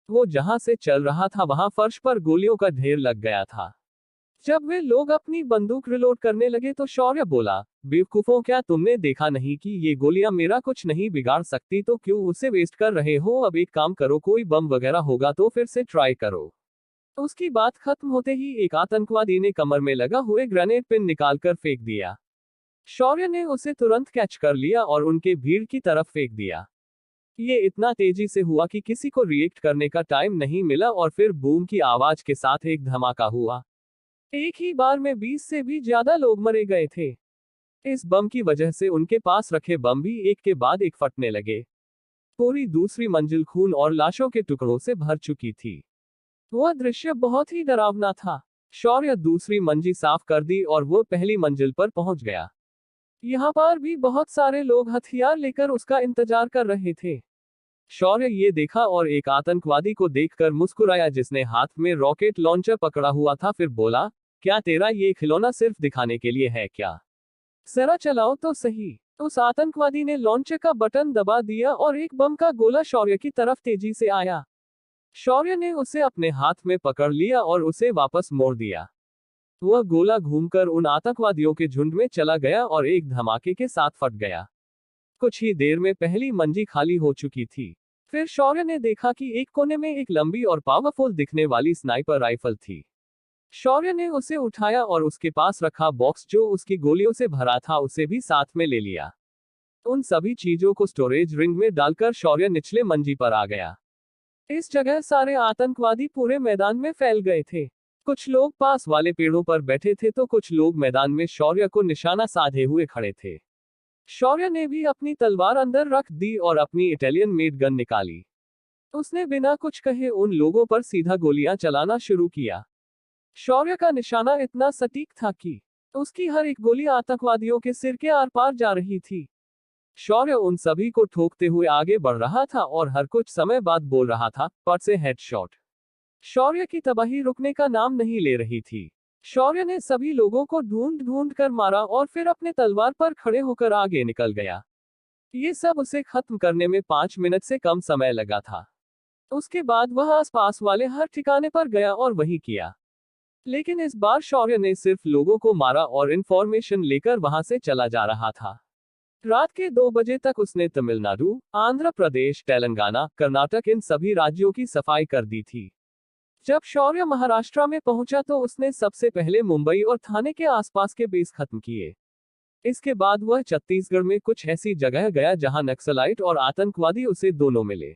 वो जहां से चल रहा था वहां फर्श पर गोलियों का ढेर लग गया था। जब वे लोग अपनी बंदूक रिलोड करने लगे तो शौर्य बोला, बेवकूफों, क्या तुमने देखा नहीं कि ये गोलियां मेरा कुछ नहीं बिगाड़ सकती, तो क्यों उसे वेस्ट कर रहे हो? अब एक काम करो, कोई बम वगैरह होगा तो फिर से ट्राई करो। उसकी बात खत्म होते ही एक आतंकवादी ने कमर में लगा हुए ग्रेनेड पिन निकालकर फेंक दिया। शौर्य ने उसे तुरंत कैच कर लिया और उनके भीड़ की तरफ फेंक दिया। ये इतना तेजी से हुआ कि किसी को रिएक्ट करने का टाइम नहीं मिला और फिर बूम की आवाज के साथ एक धमाका हुआ। एक ही बार में 20 से भी ज्यादा लोग मरे गए थे। इस बम की वजह से उनके पास रखे बम भी एक के बाद एक फटने लगे। पूरी दूसरी मंजिल खून और लाशों के टुकड़ों से भर चुकी थी। वह दृश्य बहुत ही डरावना था। शौर्य दूसरी मंजिल साफ कर दी और वो पहली मंजिल पर पहुंच गया। यहाँ पर भी बहुत सारे लोग हथियार लेकर उसका इंतजार कर रहे थे। शौर्य ये देखा और एक आतंकवादी को देखकर मुस्कुराया जिसने हाथ में रॉकेट लॉन्चर पकड़ा हुआ था। फिर बोला, क्या तेरा ये खिलौना सिर्फ दिखाने के लिए है क्या? जरा चलाओ तो सही। उस आतंकवादी ने लॉन्चर का बटन दबा दिया और एक बम का गोला शौर्य की तरफ तेजी से आया। शौर्य ने उसे अपने हाथ में पकड़ लिया और उसे वापस मोड़ दिया। वह गोला घूमकर उन आतंकवादियों के झुंड में चला गया और एक धमाके के साथ फट गया। कुछ ही देर में पहली मंजिल खाली हो चुकी थी। फिर शौर्य ने देखा कि एक कोने में एक लंबी और पावरफुल दिखने वाली स्नाइपर राइफल थी। शौर्य ने उसे उठाया और उसके पास रखा बॉक्स जो उसकी गोलियों से भरा था उसे भी साथ में ले लिया। उन सभी चीजों को स्टोरेज रिंग में डालकर शौर्य निचले मंजिल पर आ गया। इस जगह सारे आतंकवादी पूरे मैदान में फैल गए थे। कुछ लोग पास वाले पेड़ों पर बैठे थे तो कुछ लोग मैदान में शौर्य को निशाना साधे हुए खड़े थे। शौर्य ने भी अपनी तलवार अंदर रख दी और अपनी इटालियन मेड गन निकाली। उसने बिना कुछ कहे उन लोगों पर सीधा गोलियां चलाना शुरू किया। शौर्य का निशाना इतना सटीक था कि उसकी हर एक गोली आतंकवादियों के सिर के आर पार जा रही थी। शौर्य उन सभी को ठोकते हुए आगे बढ़ रहा था और हर कुछ समय बाद बोल रहा था, पट से हेडशॉट। शौर्य की तबाही रुकने का नाम नहीं ले रही थी। शौर्य ने सभी लोगों को ढूंढ ढूंढ कर मारा और फिर अपने तलवार पर खड़े होकर आगे निकल गया। ये सब उसे खत्म करने में 5 मिनट से कम समय लगा था। उसके बाद वह आसपास वाले हर ठिकाने पर गया और वही किया। लेकिन इस बार शौर्य ने सिर्फ लोगों को मारा और इंफॉर्मेशन लेकर वहां से चला जा रहा था। रात के 2 बजे तक उसने तमिलनाडु, आंध्र प्रदेश, तेलंगाना, कर्नाटक इन सभी राज्यों की सफाई कर दी थी। जब शौर्य महाराष्ट्र में पहुंचा तो उसने सबसे पहले मुंबई और थाने के आसपास के बेस खत्म किए। इसके बाद वह छत्तीसगढ़ में कुछ ऐसी जगह गया जहां नक्सलाइट और आतंकवादी उसे दोनों मिले।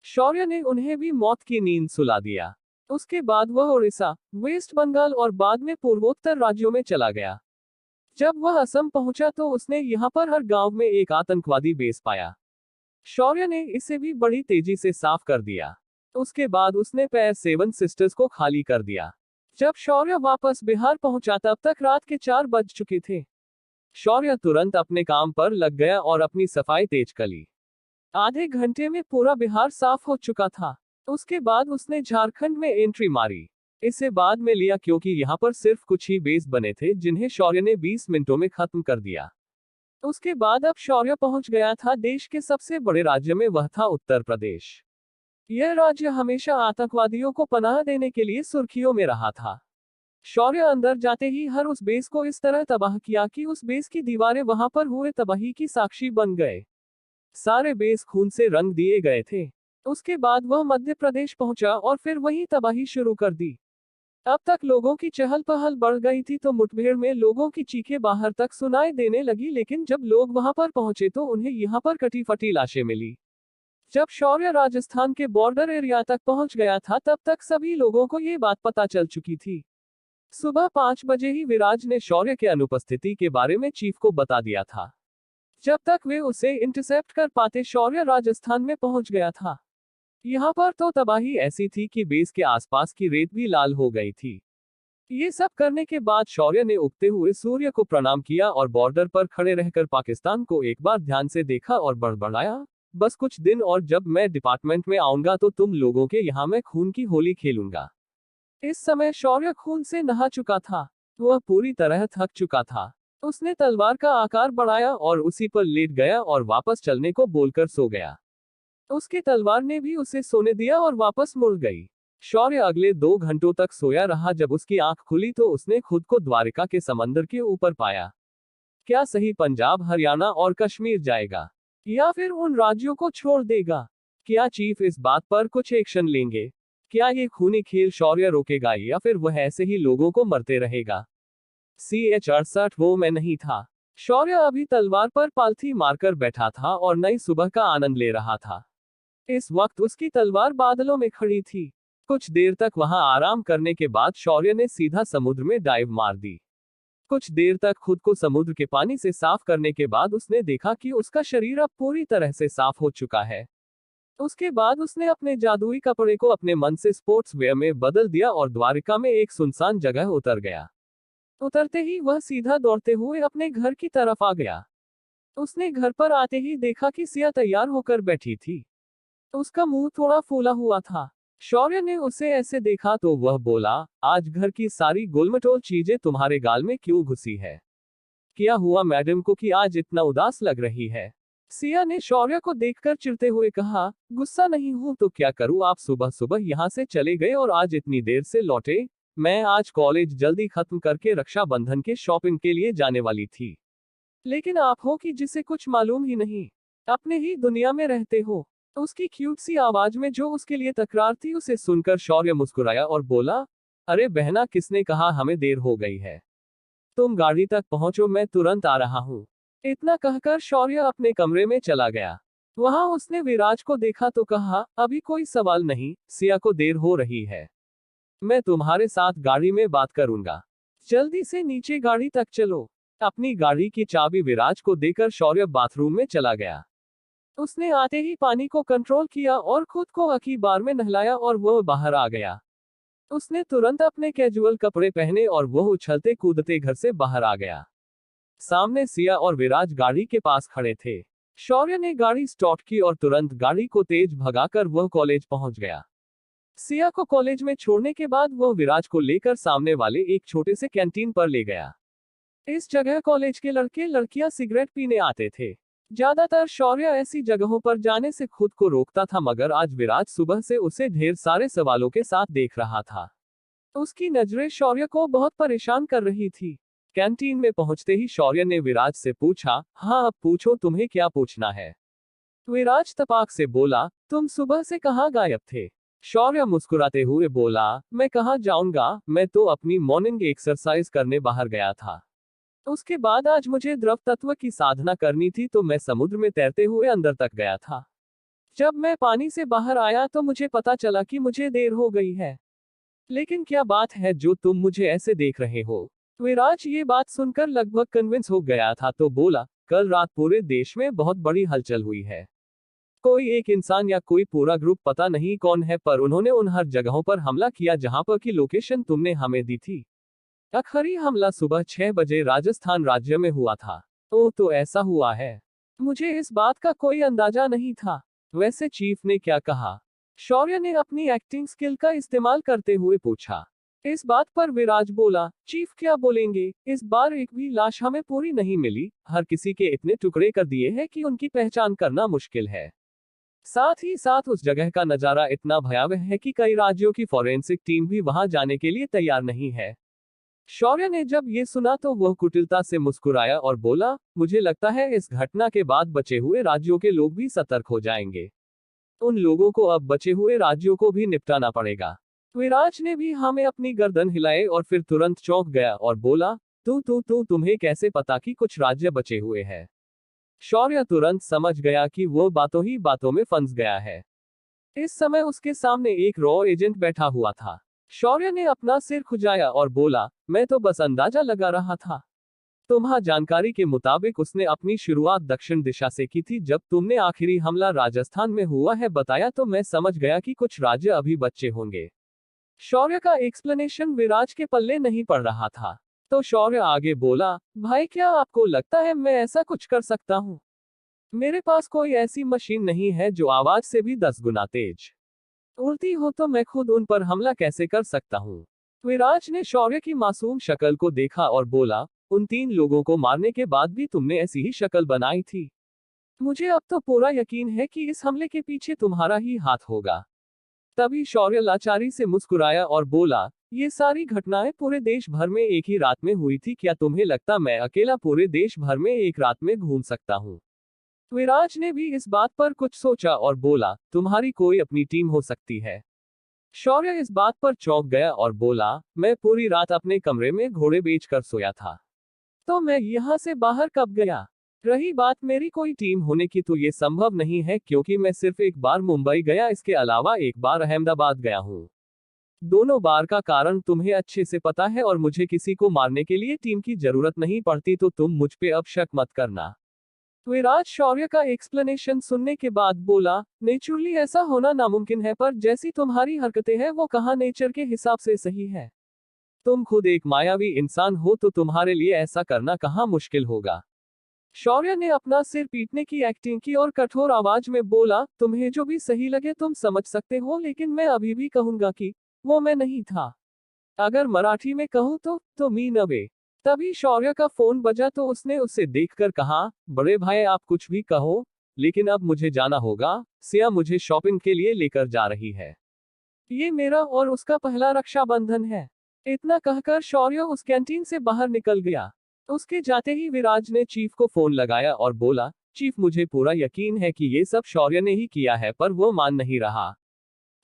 शौर्य ने उन्हें भी मौत की नींद सुला दिया। उसके बाद वह उड़ीसा, वेस्ट बंगाल और बाद में पूर्वोत्तर राज्यों में चला गया। जब वह असम पहुंचा तो उसने यहां पर हर गांव में एक आतंकवादी बेस पाया। शौर्य ने इसे भी बड़ी तेजी से साफ कर दिया। उसके बाद उसने पैर 7 सिस्टर्स को खाली कर दिया। जब शौर्य वापस बिहार पहुंचा तब तक रात के 4 बज चुके थे। शौर्य तुरंत अपने काम पर लग गया और अपनी सफाई तेज करी। आधे घंटे में पूरा बिहार साफ हो चुका था। उसके बाद उसने झारखंड में एंट्री मारी। इसे बाद में लिया क्योंकि यहाँ पर सिर्फ कुछ ही बेस बने थे जिन्हें शौर्य ने 20 मिनटों में खत्म कर दिया। उसके बाद अब शौर्य पहुंच गया था देश के सबसे बड़े राज्य में, वह था उत्तर प्रदेश। यह राज्य हमेशा आतंकवादियों को पनाह देने के लिए सुर्खियों में रहा था। शौर्य अंदर जाते ही हर उस बेस को इस तरह तबाह किया कि उस बेस की दीवारें वहां पर हुए तबाही की साक्षी बन गए। सारे बेस खून से रंग दिए गए थे। उसके बाद वह मध्य प्रदेश पहुंचा और फिर वही तबाही शुरू कर दी। अब तक लोगों की चहल पहल बढ़ गई थी तो मुठभेड़ में लोगों की चीखें बाहर तक सुनाई देने लगी, लेकिन जब लोग वहां पर पहुंचे तो उन्हें यहां पर कटी फटी लाशें मिली। जब शौर्य राजस्थान के बॉर्डर एरिया तक पहुंच गया था तब तक सभी लोगों को ये बात पता चल चुकी थी। सुबह 5 बजे ही विराज ने शौर्य के अनुपस्थिति के बारे में चीफ को बता दिया था। जब तक वे उसे इंटरसेप्ट कर पाते शौर्य राजस्थान में पहुंच गया था। यहाँ पर तो तबाही ऐसी थी कि बेस के आसपास की रेत भी लाल हो गई थी। ये सब करने के बाद शौर्य ने उगते हुए सूर्य को प्रणाम किया और बॉर्डर पर खड़े रहकर पाकिस्तान को एक बार ध्यान से देखा और बड़बड़ाया, बस कुछ दिन और जब मैं डिपार्टमेंट में आऊंगा तो तुम लोगों के यहाँ मैं खून की होली खेलूंगा। इस समय शौर्य खून से नहा चुका था। वह पूरी तरह थक चुका था। उसने तलवार का आकार बढ़ाया और उसी पर लेट गया और वापस चलने को बोलकर सो गया। उसकी तलवार ने भी उसे सोने दिया और वापस मुड़ गई। शौर्य अगले 2 घंटों तक सोया रहा। जब उसकी आंख खुली तो उसने खुद को द्वारिका के समंदर के ऊपर पाया। क्या सही पंजाब, हरियाणा और कश्मीर जाएगा या फिर उन राज्यों को छोड़ देगा? क्या चीफ इस बात पर कुछ एक्शन लेंगे? क्या ये खूनी खेल शौर्य रोकेगा या फिर वह ऐसे ही लोगों को मरते रहेगा? CH-68 वो मैं नहीं था। शौर्य अभी तलवार पर पालथी मारकर बैठा था और नई सुबह का आनंद ले रहा था। इस वक्त उसकी तलवार बादलों में खड़ी थी। कुछ देर तक वहां आराम करने के बाद शौर्य ने सीधा समुद्र में डाइव मार दी। कुछ देर तक खुद को समुद्र के पानी से साफ करने के बाद उसने देखा कि उसका शरीर अब पूरी तरह से साफ हो चुका है। उसके बाद उसने अपने जादुई कपड़े को अपने मन से स्पोर्ट्स वेयर में बदल दिया और द्वारिका में एक सुनसान जगह उतर गया। उतरते ही वह सीधा दौड़ते हुए अपने घर की तरफ आ गया। उसने घर पर आते ही देखा कि सिया तैयार होकर बैठी थी। उसका मुंह थोड़ा फूला हुआ था। शौर्य ने उसे ऐसे देखा तो वह बोला, आज घर की सारी गोलमटोल चीजें तुम्हारे गाल में क्यों घुसी है? क्या हुआ मैडम को कि आज इतना उदास लग रही है? सिया ने शौर्य को देखकर चिढ़ते हुए कहा, गुस्सा नहीं हूं तो क्या करूं, आप सुबह सुबह यहाँ से चले गए और आज इतनी देर से लौटे। मैं आज कॉलेज जल्दी खत्म करके रक्षाबंधन के शॉपिंग के लिए जाने वाली थी। लेकिन आप हो कि जिसे कुछ मालूम ही नहीं, अपने ही दुनिया में रहते हो। उसकी क्यूट सी आवाज में जो उसके लिए तकरार थी उसे सुनकर शौर्य मुस्कुराया और बोला, अरे बहना, किसने कहा हमें देर हो गई है? तुम गाड़ी तक पहुंचो, मैं तुरंत आ रहा हूं। इतना कहकर शौर्य अपने कमरे में चला गया। वहां उसने विराज को देखा तो कहा, अभी कोई सवाल नहीं, सिया को देर हो रही है। मैं तुम्हारे साथ गाड़ी में बात करूंगा। जल्दी से नीचे गाड़ी तक चलो। अपनी गाड़ी की चाबी विराज को देकर शौर्य बाथरूम में चला गया। उसने आते ही पानी को कंट्रोल किया और खुद को अकी बार में नहलाया और वह बाहर आ गया। उसने तुरंत अपने कैजुअल कपड़े पहने और वह उछलते कूदते घर से बाहर आ गया। सामने सिया और विराज गाड़ी के पास खड़े थे। शौर्य ने गाड़ी स्टार्ट की और तुरंत गाड़ी को तेज भगाकर वह कॉलेज पहुंच गया। सिया को कॉलेज में छोड़ने के बाद वह विराज को लेकर सामने वाले एक छोटे से कैंटीन पर ले गया। इस जगह कॉलेज के लड़के लड़कियां सिगरेट पीने आते थे। ज्यादातर शौर्य ऐसी जगहों पर जाने से खुद को रोकता था, मगर आज विराज सुबह से उसे ढेर सारे सवालों के साथ देख रहा था। उसकी नजरें शौर्य को बहुत परेशान कर रही थी। कैंटीन में पहुंचते ही शौर्य ने विराज से पूछा, हाँ अब पूछो, तुम्हें क्या पूछना है? विराज तपाक से बोला, तुम सुबह से कहाँ गायब थे? शौर्य मुस्कुराते हुए बोला, मैं कहाँ जाऊंगा, मैं तो अपनी मॉर्निंग एक्सरसाइज करने बाहर गया था। उसके बाद आज मुझे द्रव तत्व की साधना करनी थी तो मैं समुद्र में तैरते हुए अंदर तक गया था। जब मैं पानी से बाहर आया तो मुझे पता चला कि मुझे देर हो गई है। लेकिन क्या बात है जो तुम मुझे ऐसे देख रहे हो? विराज ये बात सुनकर लगभग कन्विंस हो गया था तो बोला, कल रात पूरे देश में बहुत बड़ी हलचल हुई है। कोई एक इंसान या कोई पूरा ग्रुप, पता नहीं कौन है, पर उन्होंने उन हर जगहों पर हमला किया जहां पर की लोकेशन तुमने हमें दी थी। आखिरी हमला सुबह 6 बजे राजस्थान राज्य में हुआ था। ओह, तो ऐसा हुआ है। मुझे इस बात का कोई अंदाजा नहीं था। वैसे चीफ ने क्या कहा? शौर्य ने अपनी एक्टिंग स्किल का इस्तेमाल करते हुए पूछा। इस बात पर विराज बोला, चीफ क्या बोलेंगे, इस बार एक भी लाश हमें पूरी नहीं मिली। हर किसी के इतने टुकड़े कर दिए हैं कि उनकी पहचान करना मुश्किल है। साथ ही साथ उस जगह का नजारा इतना भयावह है कि कई राज्यों की फॉरेंसिक टीम भी वहां जाने के लिए तैयार नहीं है। शौर्य ने जब ये सुना तो वह कुटिलता से मुस्कुराया और बोला, मुझे लगता है इस घटना के बाद बचे हुए राज्यों के लोग भी सतर्क हो जाएंगे। उन लोगों को अब बचे हुए राज्यों को भी निपटाना पड़ेगा। विराज ने भी हमें अपनी गर्दन हिलाए और फिर तुरंत चौंक गया और बोला, तुम्हें कैसे पता कि कुछ राज्य बचे हुए हैं? शौर्य तुरंत समझ गया कि वो बातों ही बातों में फंस गया है। इस समय उसके सामने एक रॉ एजेंट बैठा हुआ था। शौर्य ने अपना सिर खुजाया और बोला, मैं तो बस अंदाजा लगा रहा था। तुम्हारी जानकारी के मुताबिक उसने अपनी शुरुआत दक्षिण दिशा से की थी। जब तुमने आखिरी हमला राजस्थान में हुआ है बताया तो मैं समझ गया कि कुछ राज्य अभी बच्चे होंगे। शौर्य का एक्सप्लेनेशन विराज के पल्ले नहीं पड़ रहा था। तो शौर्य आगे बोला, भाई क्या आपको लगता है मैं ऐसा कुछ कर सकता हूँ? मेरे पास कोई ऐसी मशीन नहीं है जो आवाज से भी 10 गुना तेज उड़ती हो, तो मैं खुद उन पर हमला कैसे कर सकता हूँ? विराज ने शौर्य की मासूम शक्ल को देखा और बोला, उन 3 लोगों को मारने के बाद भी तुमने ऐसी ही शक्ल बनाई थी। मुझे अब तो पूरा यकीन है कि इस हमले के पीछे तुम्हारा ही हाथ होगा। तभी शौर्य लाचारी से मुस्कुराया और बोला, ये सारी घटनाएं पूरे देश भर में एक ही रात में हुई थी। क्या तुम्हें लगता मैं अकेला पूरे देश भर में एक रात में घूम सकता हूँ? विराज ने भी इस बात पर कुछ सोचा और बोला, तुम्हारी कोई अपनी टीम हो सकती है। शौर्य इस बात पर चौंक गया और बोला, मैं पूरी रात अपने कमरे में घोड़े बेचकर सोया था। तो मैं यहाँ से बाहर कब गया? रही बात मेरी कोई टीम होने की, तो ये संभव नहीं है क्योंकि मैं सिर्फ एक बार मुंबई गया, इसके अलावा एक बार अहमदाबाद गया हूँ। दोनों बार का कारण तुम्हें अच्छे से पता है और मुझे किसी को मारने के लिए टीम की जरूरत नहीं पड़ती, तो तुम मुझ पे अब शक मत करना। विराज शौर्य का एक्सप्लेनेशन सुनने के बाद बोला, नेचुरली ऐसा होना नामुमकिन है, पर जैसी तुम्हारी हरकतें हैं वो कहाँ नेचर के हिसाब से सही है। तुम खुद एक मायावी इंसान हो, तो तुम्हारे लिए ऐसा करना कहाँ मुश्किल होगा। शौर्य ने अपना सिर पीटने की एक्टिंग की और कठोर आवाज में बोला, तुम्हें जो भी सही लगे तुम समझ सकते हो, लेकिन मैं अभी भी कहूंगा कि वो मैं नहीं था। अगर मराठी में कहूँ तो मी नवे। तभी शौर्य का फोन बजा तो उसने उसे देखकर कहा, बड़े भाई आप कुछ भी कहो, लेकिन अब मुझे जाना होगा। सिया मुझे शॉपिंग के लिए लेकर जा रही है। ये मेरा और उसका पहला रक्षाबंधन है। इतना कहकर शौर्य उस कैंटीन से बाहर निकल गया। उसके जाते ही विराज ने चीफ को फोन लगाया और बोला, चीफ मुझे पूरा यकीन है कि ये सब शौर्य ने ही किया है, पर वो मान नहीं रहा।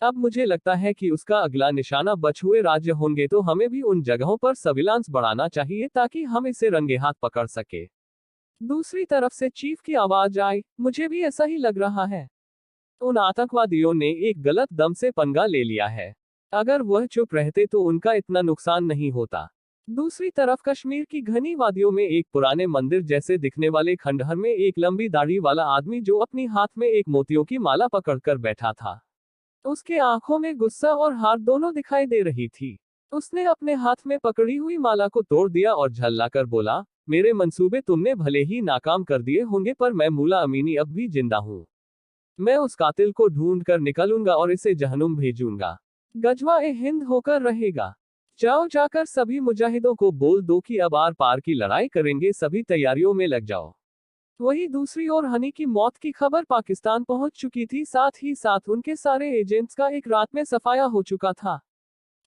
अब मुझे लगता है कि उसका अगला निशाना बचे हुए राज्य होंगे, तो हमें भी उन जगहों पर सर्विलांस बढ़ाना चाहिए ताकि हम इसे रंगे हाथ पकड़ सके। दूसरी तरफ से चीफ की आवाज आई, मुझे भी ऐसा ही लग रहा है। उन आतंकवादियों ने एक गलत दम से पंगा ले लिया है। अगर वह चुप रहते तो उनका इतना नुकसान नहीं होता। दूसरी तरफ कश्मीर की घनी वादियों में एक पुराने मंदिर जैसे दिखने वाले खंडहर में एक लंबी दाढ़ी वाला आदमी जो अपनी हाथ में एक मोतियों की माला पकड़कर बैठा था। उसके आंखों में गुस्सा और हार दोनों दिखाई दे रही थी। उसने अपने हाथ में पकड़ी हुई माला को तोड़ दिया और झल्लाकर बोला, मेरे मंसूबे तुमने भले ही नाकाम कर दिए होंगे, पर मैं मुला अमीनी अब भी जिंदा हूँ। मैं उस कातिल को ढूंढ कर निकलूंगा और इसे जहनुम भेजूंगा। गजवा ए हिंद होकर रहेगा। जाओ जाकर सभी मुजाहिदों को बोल दो कि अब आर पार की लड़ाई करेंगे, सभी तैयारियों में लग जाओ। वहीं दूसरी ओर हनी की मौत की खबर पाकिस्तान पहुंच चुकी थी, साथ ही साथ उनके सारे एजेंट्स का एक रात में सफाया हो चुका था।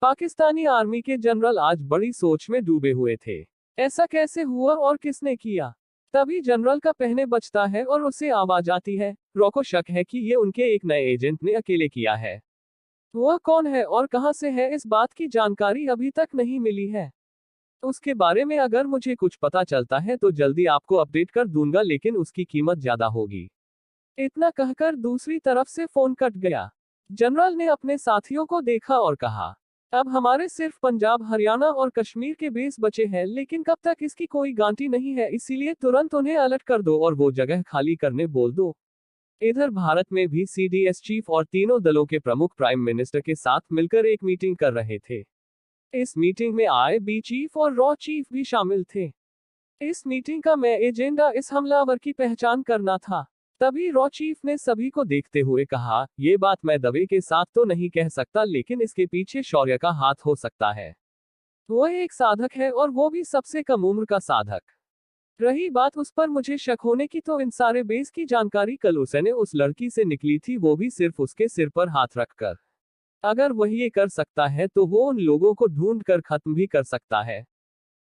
पाकिस्तानी आर्मी के जनरल आज बड़ी सोच में डूबे हुए थे। ऐसा कैसे हुआ और किसने किया? तभी जनरल का पहने बचता है और उसे आवाज आती है, रॉको शक है कि ये उनके एक नए एजेंट ने अकेले किया है। वह कौन है और कहां से है, इस बात की जानकारी अभी तक नहीं मिली है। उसके बारे में अगर मुझे कुछ पता चलता है तो जल्दी आपको अपडेट कर दूंगा, लेकिन उसकी कीमत ज्यादा होगी। इतना कहकर दूसरी तरफ से फोन कट गया। जनरल ने अपने साथियों को देखा और कहा, अब हमारे सिर्फ पंजाब, हरियाणा और कश्मीर के बेस बचे हैं, लेकिन कब तक इसकी कोई गारंटी नहीं है, इसीलिए तुरंत उन्हें अलर्ट कर दो और वो जगह खाली करने बोल दो। इधर भारत में भी सीडीएस चीफ और तीनों दलों के प्रमुख प्राइम मिनिस्टर के साथ मिलकर एक मीटिंग कर रहे थे। इस मीटिंग में आईबी चीफ और रॉ चीफ भी शामिल थे। इस मीटिंग का मैं एजेंडा इस हमलावर की पहचान करना था। तभी रॉ चीफ ने सभी को देखते हुए कहा, ये बात मैं दवे के साथ तो नहीं कह सकता, लेकिन इसके पीछे शौर्य का हाथ हो सकता है। वह एक साधक है और वो भी सबसे कम उम्र का साधक। रही बात उस पर मुझे शक होने की, तो इन सारे बेस की जानकारी कल उसने उस लड़की से निकली थी, वो भी सिर्फ उसके सिर पर हाथ रखकर। अगर वह ये कर सकता है तो वो उन लोगों को ढूंढ कर खत्म भी कर सकता है।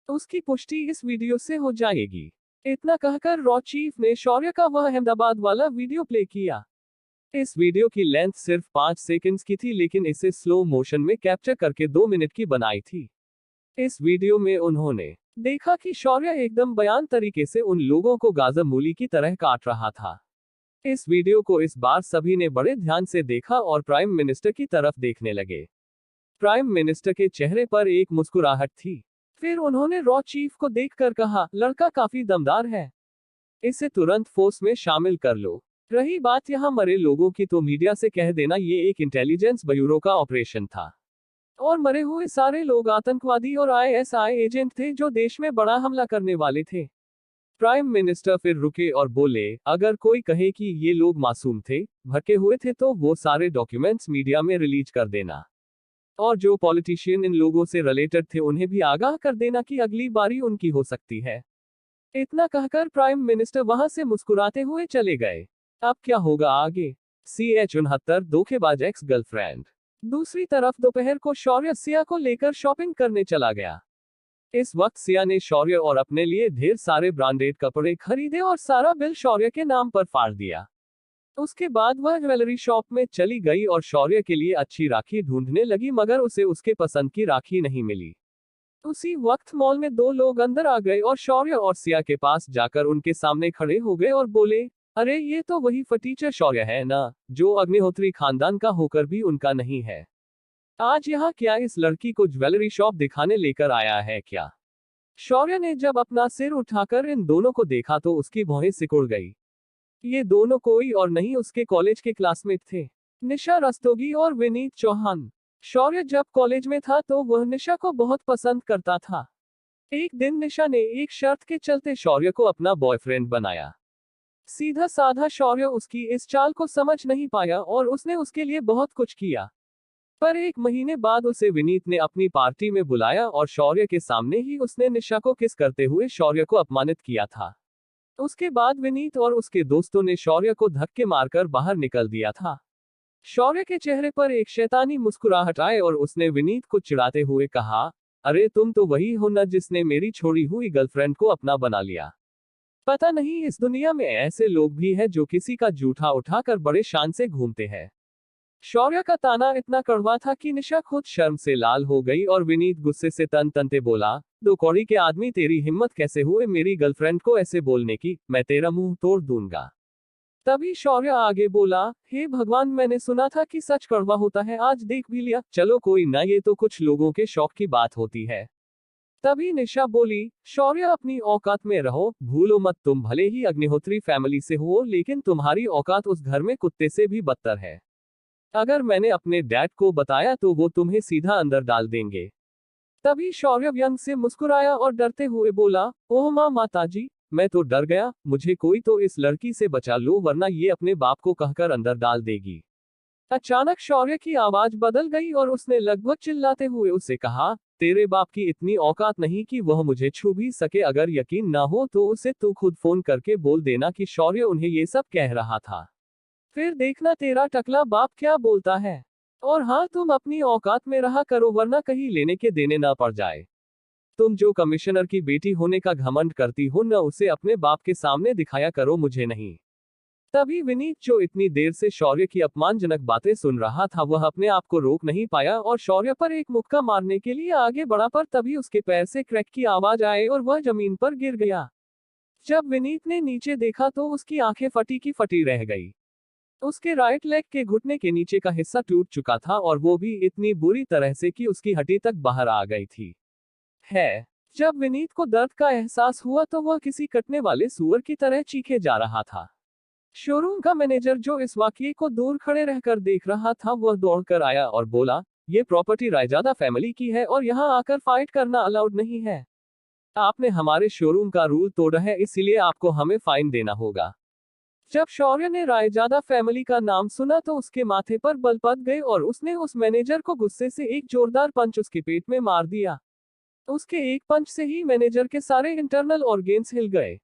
उसकी पुष्टि इस वीडियो से हो जाएगी। इतना कहकर रॉ चीफ ने शौर्य का वह अहमदाबाद वाला वीडियो प्ले किया। इस वीडियो की लेंथ सिर्फ 5 सेकंड्स की थी, लेकिन इसे स्लो मोशन में कैप्चर करके 2 मिनट की बनाई थी। इस वीडियो में उन्होंने देखा कि शौर्य एकदम बयान तरीके से उन लोगों को गाजर मूली की तरह काट रहा था। इस वीडियो को इस बार सभी ने बड़े ध्यान से देखा और प्राइम मिनिस्टर की तरफ देखने लगे। प्राइम मिनिस्टर के चेहरे पर एक मुस्कुराहट थी। फिर उन्होंने रॉ चीफ को देखकर कहा, लड़का काफी दमदार है, इसे तुरंत फोर्स में शामिल कर लो। रही बात यहाँ मरे लोगों की, तो मीडिया से कह देना ये एक इंटेलिजेंस ब्यूरो का ऑपरेशन था और मरे हुए सारे लोग आतंकवादी और आईएसआई एजेंट थे जो देश में बड़ा हमला करने वाले थे। प्राइम मिनिस्टर फिर रुके और बोले, अगर कोई कहे कि ये लोग मासूम थे, भटके हुए थे, तो वो सारे डॉक्यूमेंट्स मीडिया में रिलीज कर देना, और जो पॉलिटिशियन इन लोगों से रिलेटेड थे उन्हें भी आगाह कर देना कि अगली बारी उनकी हो सकती है। इतना कहकर प्राइम मिनिस्टर वहां से मुस्कुराते हुए चले गए। अब क्या होगा आगे? CH-69 धोखेबाज एक्स गर्लफ्रेंड। दूसरी तरफ दोपहर को शौर्य सिया को लेकर शॉपिंग करने चला गया। इस वक्त सिया ने शौर्य और अपने लिए ढेर सारे ब्रांडेड कपड़े खरीदे और सारा बिल शौर्य के नाम पर फाड़ दिया। उसके बाद वह ज्वेलरी शॉप में चली गई और शौर्य के लिए अच्छी राखी ढूंढने लगी, मगर उसे उसके पसंद की राखी नहीं मिली। उसी वक्त मॉल में दो लोग अंदर आ गए और शौर्य और सिया के पास जाकर उनके सामने खड़े हो गए और बोले, अरे ये तो वही फटीचर शौर्य है ना, जो अग्निहोत्री खानदान का होकर भी उनका नहीं है। आज यहाँ क्या इस लड़की को ज्वेलरी शॉप दिखाने लेकर आया है क्या? शौर्य ने जब अपना सिर उठाकर इन दोनों को देखा तो उसकी भौहें सिकुड़ गई। ये दोनों कोई और नहीं उसके कॉलेज के क्लासमेट थे, निशा रस्तोगी और विनीत चौहान। शौर्य जब कॉलेज में था तो वह निशा को बहुत पसंद करता था। एक दिन निशा ने एक शर्त के चलते शौर्य को अपना बॉयफ्रेंड बनाया। सीधा साधा शौर्य उसकी इस चाल को समझ नहीं पाया और उसने उसके लिए बहुत कुछ किया। पर एक महीने बाद उसे विनीत ने अपनी पार्टी में बुलाया और शौर्य के सामने ही उसने निशा को किस करते हुए शौर्य को अपमानित किया था। उसके बाद विनीत और उसके दोस्तों ने शौर्य को धक्के मारकर बाहर निकल दिया था। शौर्य के चेहरे पर एक शैतानी मुस्कुराहट आई और उसने विनीत को चिढ़ाते हुए कहा, अरे तुम तो वही हो न जिसने मेरी छोड़ी हुई गर्लफ्रेंड को अपना बना लिया। पता नहीं इस दुनिया में ऐसे लोग भी हैं जो किसी का जूठा उठाकर बड़े शान से घूमते हैं। शौर्य का ताना इतना कड़वा था कि निशा खुद शर्म से लाल हो गई और विनीत गुस्से से तन-तनते बोला, दो कौड़ी के आदमी, तेरी हिम्मत कैसे हुए मेरी गर्लफ्रेंड को ऐसे बोलने की, मैं तेरा मुंह तोड़ दूंगा। तभी शौर्य आगे बोला, हे भगवान, मैंने सुना था कि सच कड़वा होता है, आज देख भी लिया। चलो कोई ना, ये तो कुछ लोगों के शौक की बात होती है। तभी निशा बोली, शौर्य अपनी औकात में रहो, भूलो मत तुम भले ही अग्निहोत्री फैमिली से हो लेकिन तुम्हारी औकात उस घर में कुत्ते से भी बदतर है। अगर मैंने अपने डैड को बताया तो वो तुम्हें सीधा अंदर डाल देंगे। तभी शौर्य व्यंग से मुस्कुराया और डरते हुए बोला, ओह माँ माताजी, मैं तो डर गया, मुझे कोई तो इस लड़की से बचा लो वरना ये अपने बाप को कहकर अंदर डाल देगी। अचानक शौर्य की आवाज बदल गई और उसने लगभग चिल्लाते हुए उससे कहा, तेरे बाप की इतनी औकात नहीं कि वह मुझे छू भी सके। अगर यकीन ना हो तो उसे तू खुद फोन करके बोल देना कि शौर्य उन्हें ये सब कह रहा था। फिर देखना तेरा टकला बाप क्या बोलता है। और हाँ, तुम अपनी औकात में रहा करो वरना कहीं लेने के देने ना पड़ जाए। तुम जो कमिश्नर की बेटी होने का घमंड करती हो न उसे अपने बाप के सामने दिखाया करो, मुझे नहीं। तभी विनीत, जो इतनी देर से शौर्य की अपमानजनक बातें सुन रहा था, वह अपने आप को रोक नहीं पाया और शौर्य पर एक मुक्का मारने के लिए आगे बढ़ा, पर तभी उसके पैर से क्रैक की आवाज आई और वह जमीन पर गिर गया। जब विनीत ने नीचे देखा तो उसकी आंखें फटी की फटी रह गई। उसके राइट लेग के घुटने के नीचे का हिस्सा टूट चुका था और वो भी इतनी बुरी तरह से कि उसकी हड्डी तक बाहर आ गई थी। जब विनीत को दर्द का एहसास हुआ तो वह किसी कटने वाले सूअर की तरह चीखे जा रहा था। शोरूम का मैनेजर, जो इस वाकये को दूर खड़े रहकर देख रहा था, वह दौड़कर आया और बोला, ये प्रॉपर्टी रायजादा फैमिली की है और यहाँ आकर फाइट करना अलाउड नहीं है। आपने हमारे शोरूम का रूल तोड़ा है, इसलिए आपको हमें फाइन देना होगा। जब शौर्य ने रायजादा फैमिली का नाम सुना तो उसके माथे पर बल पड़ गए और उसने उस मैनेजर को गुस्से से एक जोरदार पंच उसके पेट में मार दिया। उसके एक पंच से ही मैनेजर के सारे इंटरनल ऑर्गेन्स हिल गए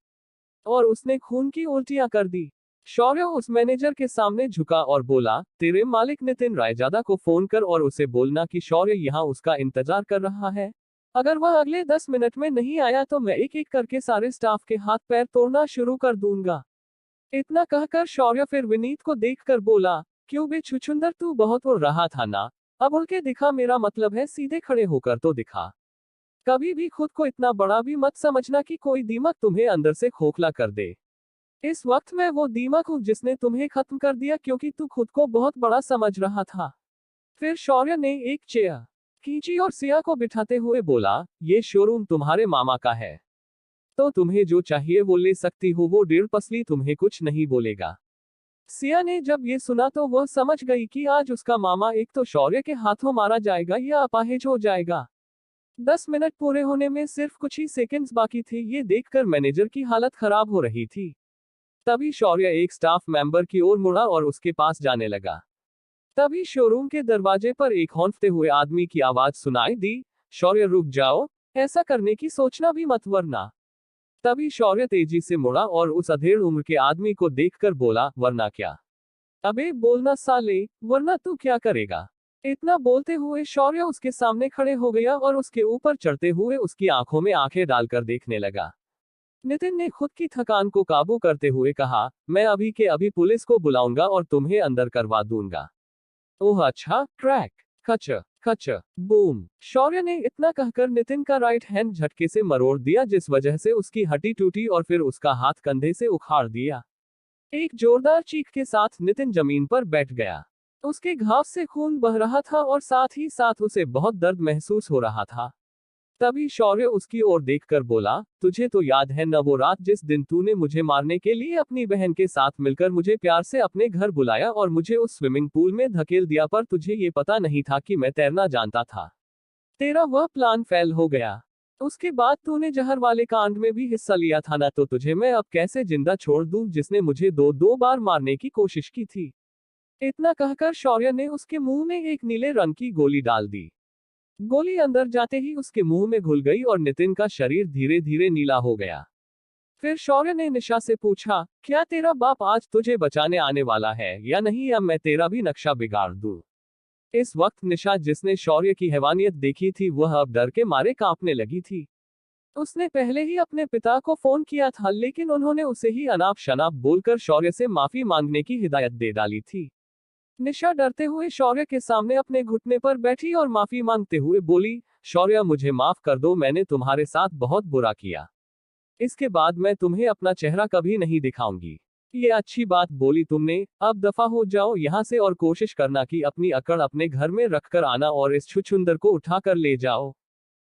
और उसने खून की उल्टियां कर दी। शौर्य उस मैनेजर के सामने झुका और बोला, तेरे मालिक नितिन रायजादा को फोन कर और उसे बोलना कि शौर्य यहाँ उसका इंतजार कर रहा है। अगर वह अगले 10 मिनट में नहीं आया तो मैं एक एक करके सारे स्टाफ के हाथ पैर तोड़ना शुरू कर दूंगा। इतना कहकर शौर्य फिर विनीत को देखकर बोला, क्यों बे छुछुंदर, तू बहुत उड़ रहा था ना, अब उड़ के दिखा, मेरा मतलब है सीधे खड़े होकर तो दिखा। कभी भी खुद को इतना बड़ा भी मत समझना कि कोई दीमक तुम्हें अंदर से खोखला कर दे। इस वक्त मैं वो दीमक हूं जिसने तुम्हें खत्म कर दिया क्योंकि तू खुद को बहुत बड़ा समझ रहा था। फिर शौर्य ने एक चेयर खींची और सिया को बिठाते हुए बोला, ये शोरूम तुम्हारे मामा का है, तो तुम्हें जो चाहिए वो ले सकती हो, वो डेढ़ पसली तुम्हें कुछ नहीं बोलेगा। सिया ने जब ये सुना तो वह समझ गई कि आज उसका मामा एक तो शौर्य के हाथों मारा जाएगा या अपाहिज हो जाएगा। 10 मिनट पूरे होने में सिर्फ कुछ ही सेकंड्स बाकी थे, ये देखकर मैनेजर की हालत खराब हो रही थी। तभी शौर्य एक स्टाफ मेंबर की ओर मुड़ा और उसके पास जाने लगा। तभी शोरूम के दरवाजे पर एक हौंफते हुए आदमी की आवाज सुनाई दी, शौर्य रुक जाओ, ऐसा करने की सोचना भी मत वरना। तभी शौर्य तेजी से मुड़ा और उस अधेड़ उम्र के आदमी को देखकर बोला, वरना क्या? अबे बोलना साले, वरना तू क्या करेगा? इतना बोलते हुए शौर्य उसके सामने खड़े हो गया और उसके ऊपर चढ़ते हुए उसकी आंखों में आंखें डालकर देखने लगा। नितिन ने खुद की थकान को काबू करते हुए कहा, मैं अभी के अभी पुलिस को बुलाऊंगा और तुम्हें अंदर करवा दूंगा। ओह अच्छा, क्रैक, खच खच, बूम। शौर्य ने इतना कहकर नितिन का राइट हैंड झटके से मरोड़ दिया, जिस वजह से उसकी हड्डी टूटी और फिर उसका हाथ कंधे से उखाड़ दिया। एक जोरदार चीख के साथ नितिन जमीन पर बैठ गया। उसके घाव से खून बह रहा था और साथ ही साथ उसे बहुत दर्द महसूस हो रहा था। तभी शौर्य उसकी ओर देखकर बोला, तुझे तो याद है न वो रात जिस दिन तूने मुझे मारने के लिए अपनी बहन के साथ मिलकर मुझे प्यार से अपने घर बुलाया और मुझे उस स्विमिंग पूल में धकेल दिया, पर तुझे ये पता नहीं था कि मैं तैरना जानता था। तेरा वह प्लान फेल हो गया। उसके बाद तूने जहर वाले कांड में भी हिस्सा लिया था ना, तो तुझे मैं अब कैसे जिंदा छोड़ दूं, जिसने मुझे दो बार मारने की कोशिश की थी। इतना कहकर शौर्य ने उसके मुंह में एक नीले रंग की गोली डाल दी। गोली अंदर जाते ही उसके मुंह में घुल गई और नितिन का शरीर धीरे धीरे नीला हो गया। फिर शौर्य ने निशा से पूछा, क्या तेरा बाप आज तुझे बचाने आने वाला है या नहीं, या मैं तेरा भी नक्शा बिगाड़ दूं? इस वक्त निशा, जिसने शौर्य की हैवानियत देखी थी, वह अब डर के मारे कांपने लगी थी। उसने पहले ही अपने पिता को फोन किया था, लेकिन उन्होंने उसे ही अनाप शनाप बोलकर शौर्य से माफी मांगने की हिदायत दे डाली थी। निशा डरते हुए शौर्य के सामने अपने घुटने पर बैठी और माफी मांगते हुए बोली, शौर्य मुझे माफ कर दो, मैंने तुम्हारे साथ बहुत बुरा किया। इसके बाद मैं तुम्हें अपना चेहरा कभी नहीं दिखाऊंगी। ये अच्छी बात बोली तुमने, अब दफा हो जाओ यहाँ से और कोशिश करना कि अपनी अकड़ अपने घर में रखकर आना और इस छुछुंदर को उठाकर ले जाओ।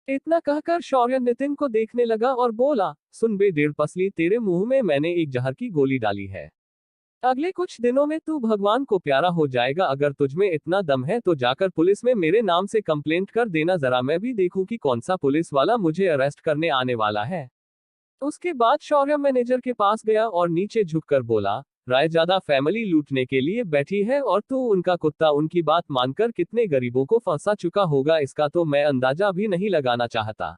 इतना कहकर शौर्य नितिन को देखने लगा और बोला, सुन बे डेढ़ पसली, तेरे मुंह में मैंने एक जहर की गोली डाली है। अगले कुछ दिनों में तू भगवान को प्यारा हो जाएगा। अगर तुझमें इतना दम है तो जाकर पुलिस में मेरे नाम से कंप्लेंट कर देना, जरा मैं भी देखूं कि कौन सा पुलिस वाला मुझे अरेस्ट करने आने वाला है। उसके बाद शौर्य मैनेजर के पास गया और नीचे झुककर बोला, रायजादा फैमिली लूटने के लिए बैठी है और तू उनका कुत्ता उनकी बात मानकर कितने गरीबों को फंसा चुका होगा, इसका तो मैं अंदाजा भी नहीं लगाना चाहता।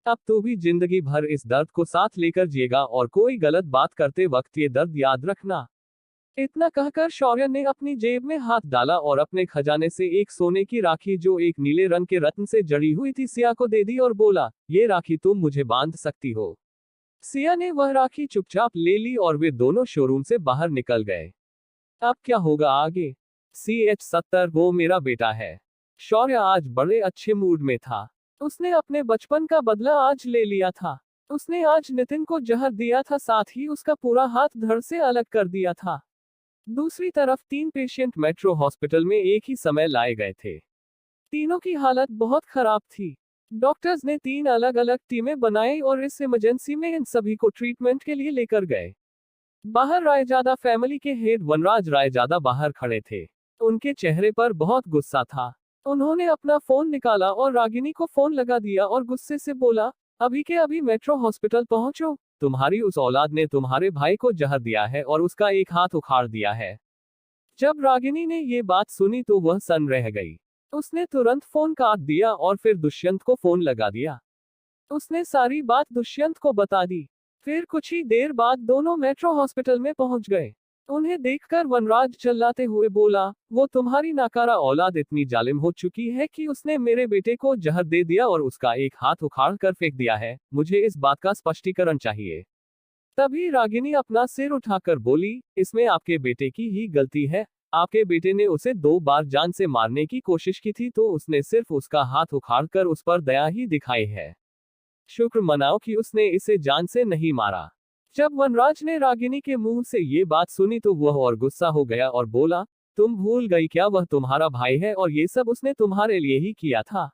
अब तू भी जिंदगी भर इस दर्द को साथ लेकर जिएगा और कोई गलत बात करते वक्त ये दर्द याद रखना। इतना कहकर शौर्य ने अपनी जेब में हाथ डाला और अपने खजाने से एक सोने की राखी, जो एक नीले रंग के रत्न से जड़ी हुई थी, सिया को दे दी और बोला, ये राखी तुम मुझे बांध सकती हो। सिया ने वह राखी चुपचाप ले ली और वे दोनों शोरूम से बाहर निकल गए। अब क्या होगा आगे? CH70 वो मेरा बेटा है। शौर्य आज बड़े अच्छे मूड में था। उसने अपने बचपन का बदला आज ले लिया था। उसने आज नितिन को जहर दिया था, साथ ही उसका पूरा हाथ धड़ से अलग कर दिया था। दूसरी तरफ 3 पेशेंट मेट्रो हॉस्पिटल में एक ही समय लाए गए थे। तीनों की हालत बहुत खराब थी। डॉक्टर्स ने 3 अलग अलग टीमें बनाई और इस इमरजेंसी में इन सभी को ट्रीटमेंट के लिए लेकर गए। बाहर रायजादा फैमिली के हेड वनराज रायजादा बाहर खड़े थे। उनके चेहरे पर बहुत गुस्सा था। उन्होंने अपना फोन निकाला और रागिनी को फोन लगा दिया और गुस्से से बोला, अभी के अभी मेट्रो हॉस्पिटल पहुंचो। तुम्हारी उस औलाद ने तुम्हारे भाई को जहर दिया है और उसका एक हाथ उखाड़ दिया है। जब रागिनी ने ये बात सुनी तो वह सन्न रह गई। उसने तुरंत फोन काट दिया और फिर दुष्यंत को फोन लगा दिया। उसने सारी बात दुष्यंत को बता दी। फिर कुछ ही देर बाद दोनों मेट्रो हॉस्पिटल में पहुंच गए। उन्हें देखकर वनराज चिल्लाते हुए बोला, वो तुम्हारी नाकारा औलाद इतनी जालिम हो चुकी है कि उसने मेरे बेटे को जहर दे दिया और उसका एक हाथ उखाड़ कर फेंक दिया है। मुझे इस बात का स्पष्टीकरण चाहिए। तभी रागिनी अपना सिर उठाकर बोली, इसमें आपके बेटे की ही गलती है। आपके बेटे ने उसे 2 बार जान से मारने की कोशिश की थी, तो उसने सिर्फ उसका हाथ उखाड़कर उस पर दया ही दिखाई है। शुक्र मनाओ कि उसने इसे जान से नहीं मारा। जब वनराज ने रागिनी के मुंह से ये बात सुनी तो वह और गुस्सा हो गया और बोला, तुम भूल गई क्या, वह तुम्हारा भाई है और ये सब उसने तुम्हारे लिए ही किया था।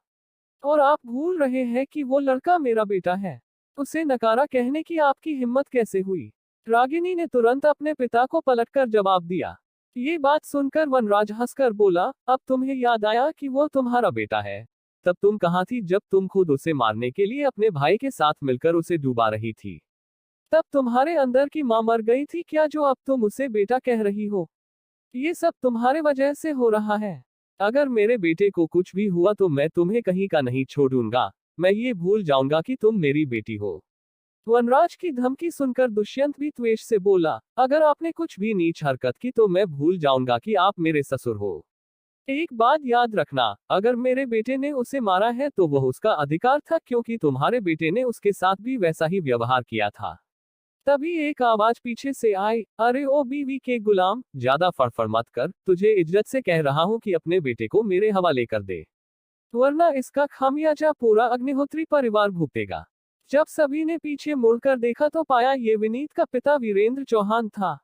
और आप भूल रहे हैं कि वो लड़का मेरा बेटा है। उसे नकारा कहने की आपकी हिम्मत कैसे हुई? रागिनी ने तुरंत अपने पिता को पलटकर जवाब दिया। ये बात सुनकर वनराज हंसकर बोला, अब तुम्हें याद आया कि वो तुम्हारा बेटा है। तब तुम कहाँ थी जब तुम खुद उसे मारने के लिए अपने भाई के साथ मिलकर उसे डुबा रही थी? तब तुम्हारे अंदर की मां मर गई थी क्या, जो अब तुम उसे बेटा कह रही हो? ये सब तुम्हारे वजह से हो रहा है। अगर मेरे बेटे को कुछ भी हुआ तो मैं तुम्हें कहीं का नहीं छोड़ूंगा। मैं ये भूल जाऊंगा कि तुम मेरी बेटी हो। वनराज की धमकी सुनकर दुष्यंत भी द्वेष से बोला, अगर आपने कुछ भी नीच हरकत की तो मैं भूल जाऊंगा कि आप मेरे ससुर हो। एक बात याद रखना, अगर मेरे बेटे ने उसे मारा है तो वह उसका अधिकार था, क्योंकि तुम्हारे बेटे ने उसके साथ भी वैसा ही व्यवहार किया था। तभी एक आवाज पीछे से आई, अरे ओ बीवी के गुलाम, ज्यादा फड़फड़ मत कर, तुझे इज्जत से कह रहा हूँ कि अपने बेटे को मेरे हवाले कर दे, वरना इसका खामियाजा पूरा अग्निहोत्री परिवार भुगतेगा। जब सभी ने पीछे मुड़कर देखा तो पाया ये विनीत का पिता वीरेंद्र चौहान था।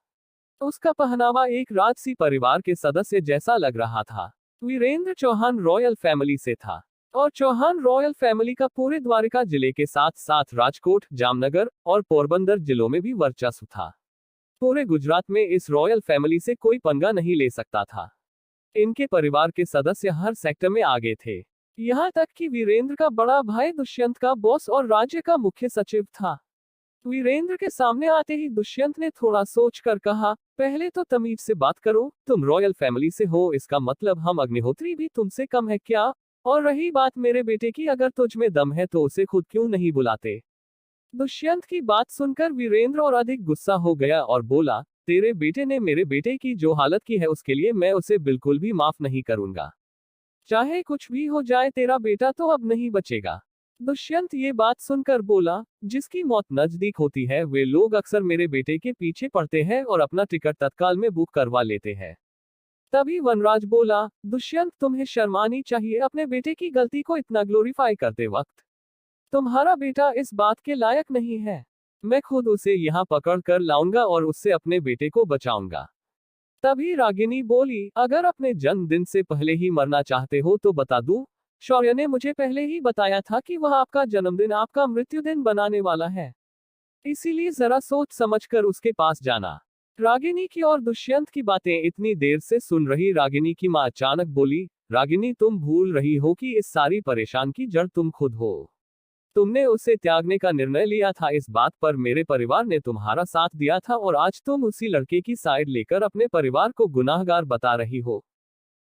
उसका पहनावा एक राजसी परिवार के सदस्य जैसा लग रहा था। वीरेंद्र चौहान रॉयल फैमिली से था और चौहान रॉयल फैमिली का पूरे द्वारका जिले के साथ साथ राजकोट, जामनगर और पोरबंदर जिलों में भी वर्चस्व था। पूरे गुजरात में इस रॉयल फैमिली से कोई पंगा नहीं ले सकता था। इनके परिवार के सदस्य हर सेक्टर में आगे थे। यहाँ तक कि वीरेंद्र का बड़ा भाई दुष्यंत का बॉस और राज्य का मुख्य सचिव था। वीरेंद्र के सामने आते ही दुष्यंत ने थोड़ा सोचकर कहा, पहले तो तमीज से बात करो, तुम रॉयल फैमिली से हो, इसका मतलब हम अग्निहोत्री भी तुमसे कम है क्या? और रही बात मेरे बेटे की, अगर तुझ में दम है तो उसे खुद क्यों नहीं बुलाते? दुष्यंत की बात सुनकर वीरेंद्र और अधिक गुस्सा हो गया और बोला, तेरे बेटे ने मेरे बेटे की जो हालत की है उसके लिए मैं उसे बिल्कुल भी माफ नहीं करूंगा। चाहे कुछ भी हो जाए, तेरा बेटा तो अब नहीं बचेगा। दुष्यंत ये बात सुनकर बोला, जिसकी मौत नजदीक होती है वे लोग अक्सर मेरे बेटे के पीछे पड़ते हैं और अपना टिकट तत्काल में बुक करवा लेते हैं। तभी वनराज बोला, दुष्यंत तुम्हें शर्म आनी चाहिए अपने बेटे की गलती को इतना ग्लोरीफाई करते वक्त। तुम्हारा बेटा इस बात के लायक नहीं है। मैं खुद उसे यहाँ पकड़ कर लाऊंगा और उससे अपने बेटे को बचाऊंगा। तभी रागिनी बोली, अगर अपने जन्मदिन से पहले ही मरना चाहते हो तो बता दूं, शौर्य ने मुझे पहले ही बताया था कि वह आपका जन्मदिन आपका मृत्यु दिन बनाने वाला है। इसीलिए जरा सोच समझकर उसके पास जाना। रागिनी की और दुष्यंत की बातें इतनी देर से सुन रही रागिनी की मां अचानक बोली, रागिनी तुम भूल रही हो कि इस सारी परेशान की जड़ तुम खुद हो। तुमने उसे त्यागने का निर्णय लिया था, इस बात पर मेरे परिवार ने तुम्हारा साथ दिया था और आज तुम उसी लड़के की साइड लेकर अपने परिवार को गुनाहगार बता रही हो।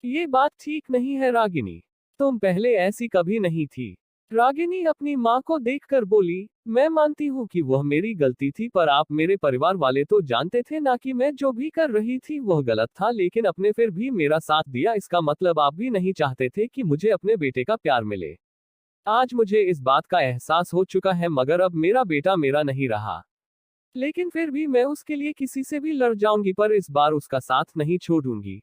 ये बात ठीक नहीं है रागिनी, तुम पहले ऐसी कभी नहीं थी। रागिनी अपनी माँ को देखकर बोली, मैं मानती हूँ कि वह मेरी गलती थी, पर आप मेरे परिवार वाले तो जानते थे ना कि मैं जो भी कर रही थी वह गलत था, लेकिन अपने फिर भी मेरा साथ दिया। इसका मतलब आप भी नहीं चाहते थे कि मुझे अपने बेटे का प्यार मिले। आज मुझे इस बात का एहसास हो चुका है, मगर अब मेरा बेटा मेरा नहीं रहा। लेकिन फिर भी मैं उसके लिए किसी से भी लड़ जाऊंगी, पर इस बार उसका साथ नहीं छोड़ूंगी।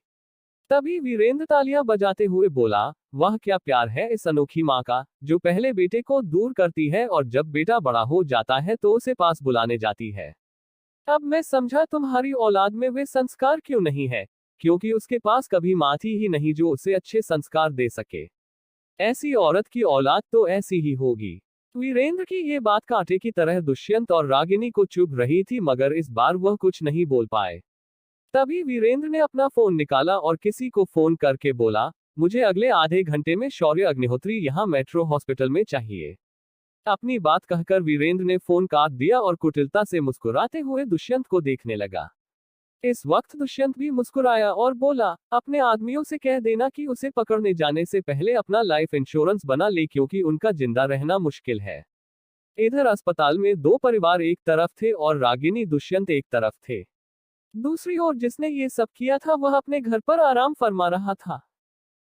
तभी वीरेंद्र तालियां बजाते हुए बोला, वह क्या प्यार है इस अनोखी माँ का, जो पहले बेटे को दूर करती है और जब बेटा बड़ा हो जाता है तो उसे पास बुलाने जाती है। अब मैं समझा तुम्हारी औलाद में वे संस्कार क्यों नहीं है, क्योंकि उसके पास कभी माँ थी ही नहीं जो उसे अच्छे संस्कार दे सके। ऐसी औरत की औलाद तो ऐसी ही होगी। वीरेंद्र की ये बात कांटे की तरह दुष्यंत और रागिनी को चुभ रही थी, मगर इस बार वह कुछ नहीं बोल पाए। तभी वीरेंद्र ने अपना फोन निकाला और किसी को फोन करके बोला, मुझे अगले आधे घंटे में शौर्य अग्निहोत्री यहाँ मेट्रो हॉस्पिटल में चाहिए। अपनी बात कहकर वीरेंद्र ने फोन काट दिया और कुटिलता से मुस्कुराते हुए दुष्यंत को देखने लगा। इस वक्त दुष्यंत भी मुस्कुराया और बोला, अपने आदमियों से कह देना कि उसे पकड़ने जाने से पहले अपना लाइफ इंश्योरेंस बना ले, क्योंकि उनका जिंदा रहना मुश्किल है। इधर अस्पताल में दो परिवार एक तरफ थे और रागिनी दुष्यंत एक तरफ थे। दूसरी ओर जिसने ये सब किया था वह अपने घर पर आराम फरमा रहा था।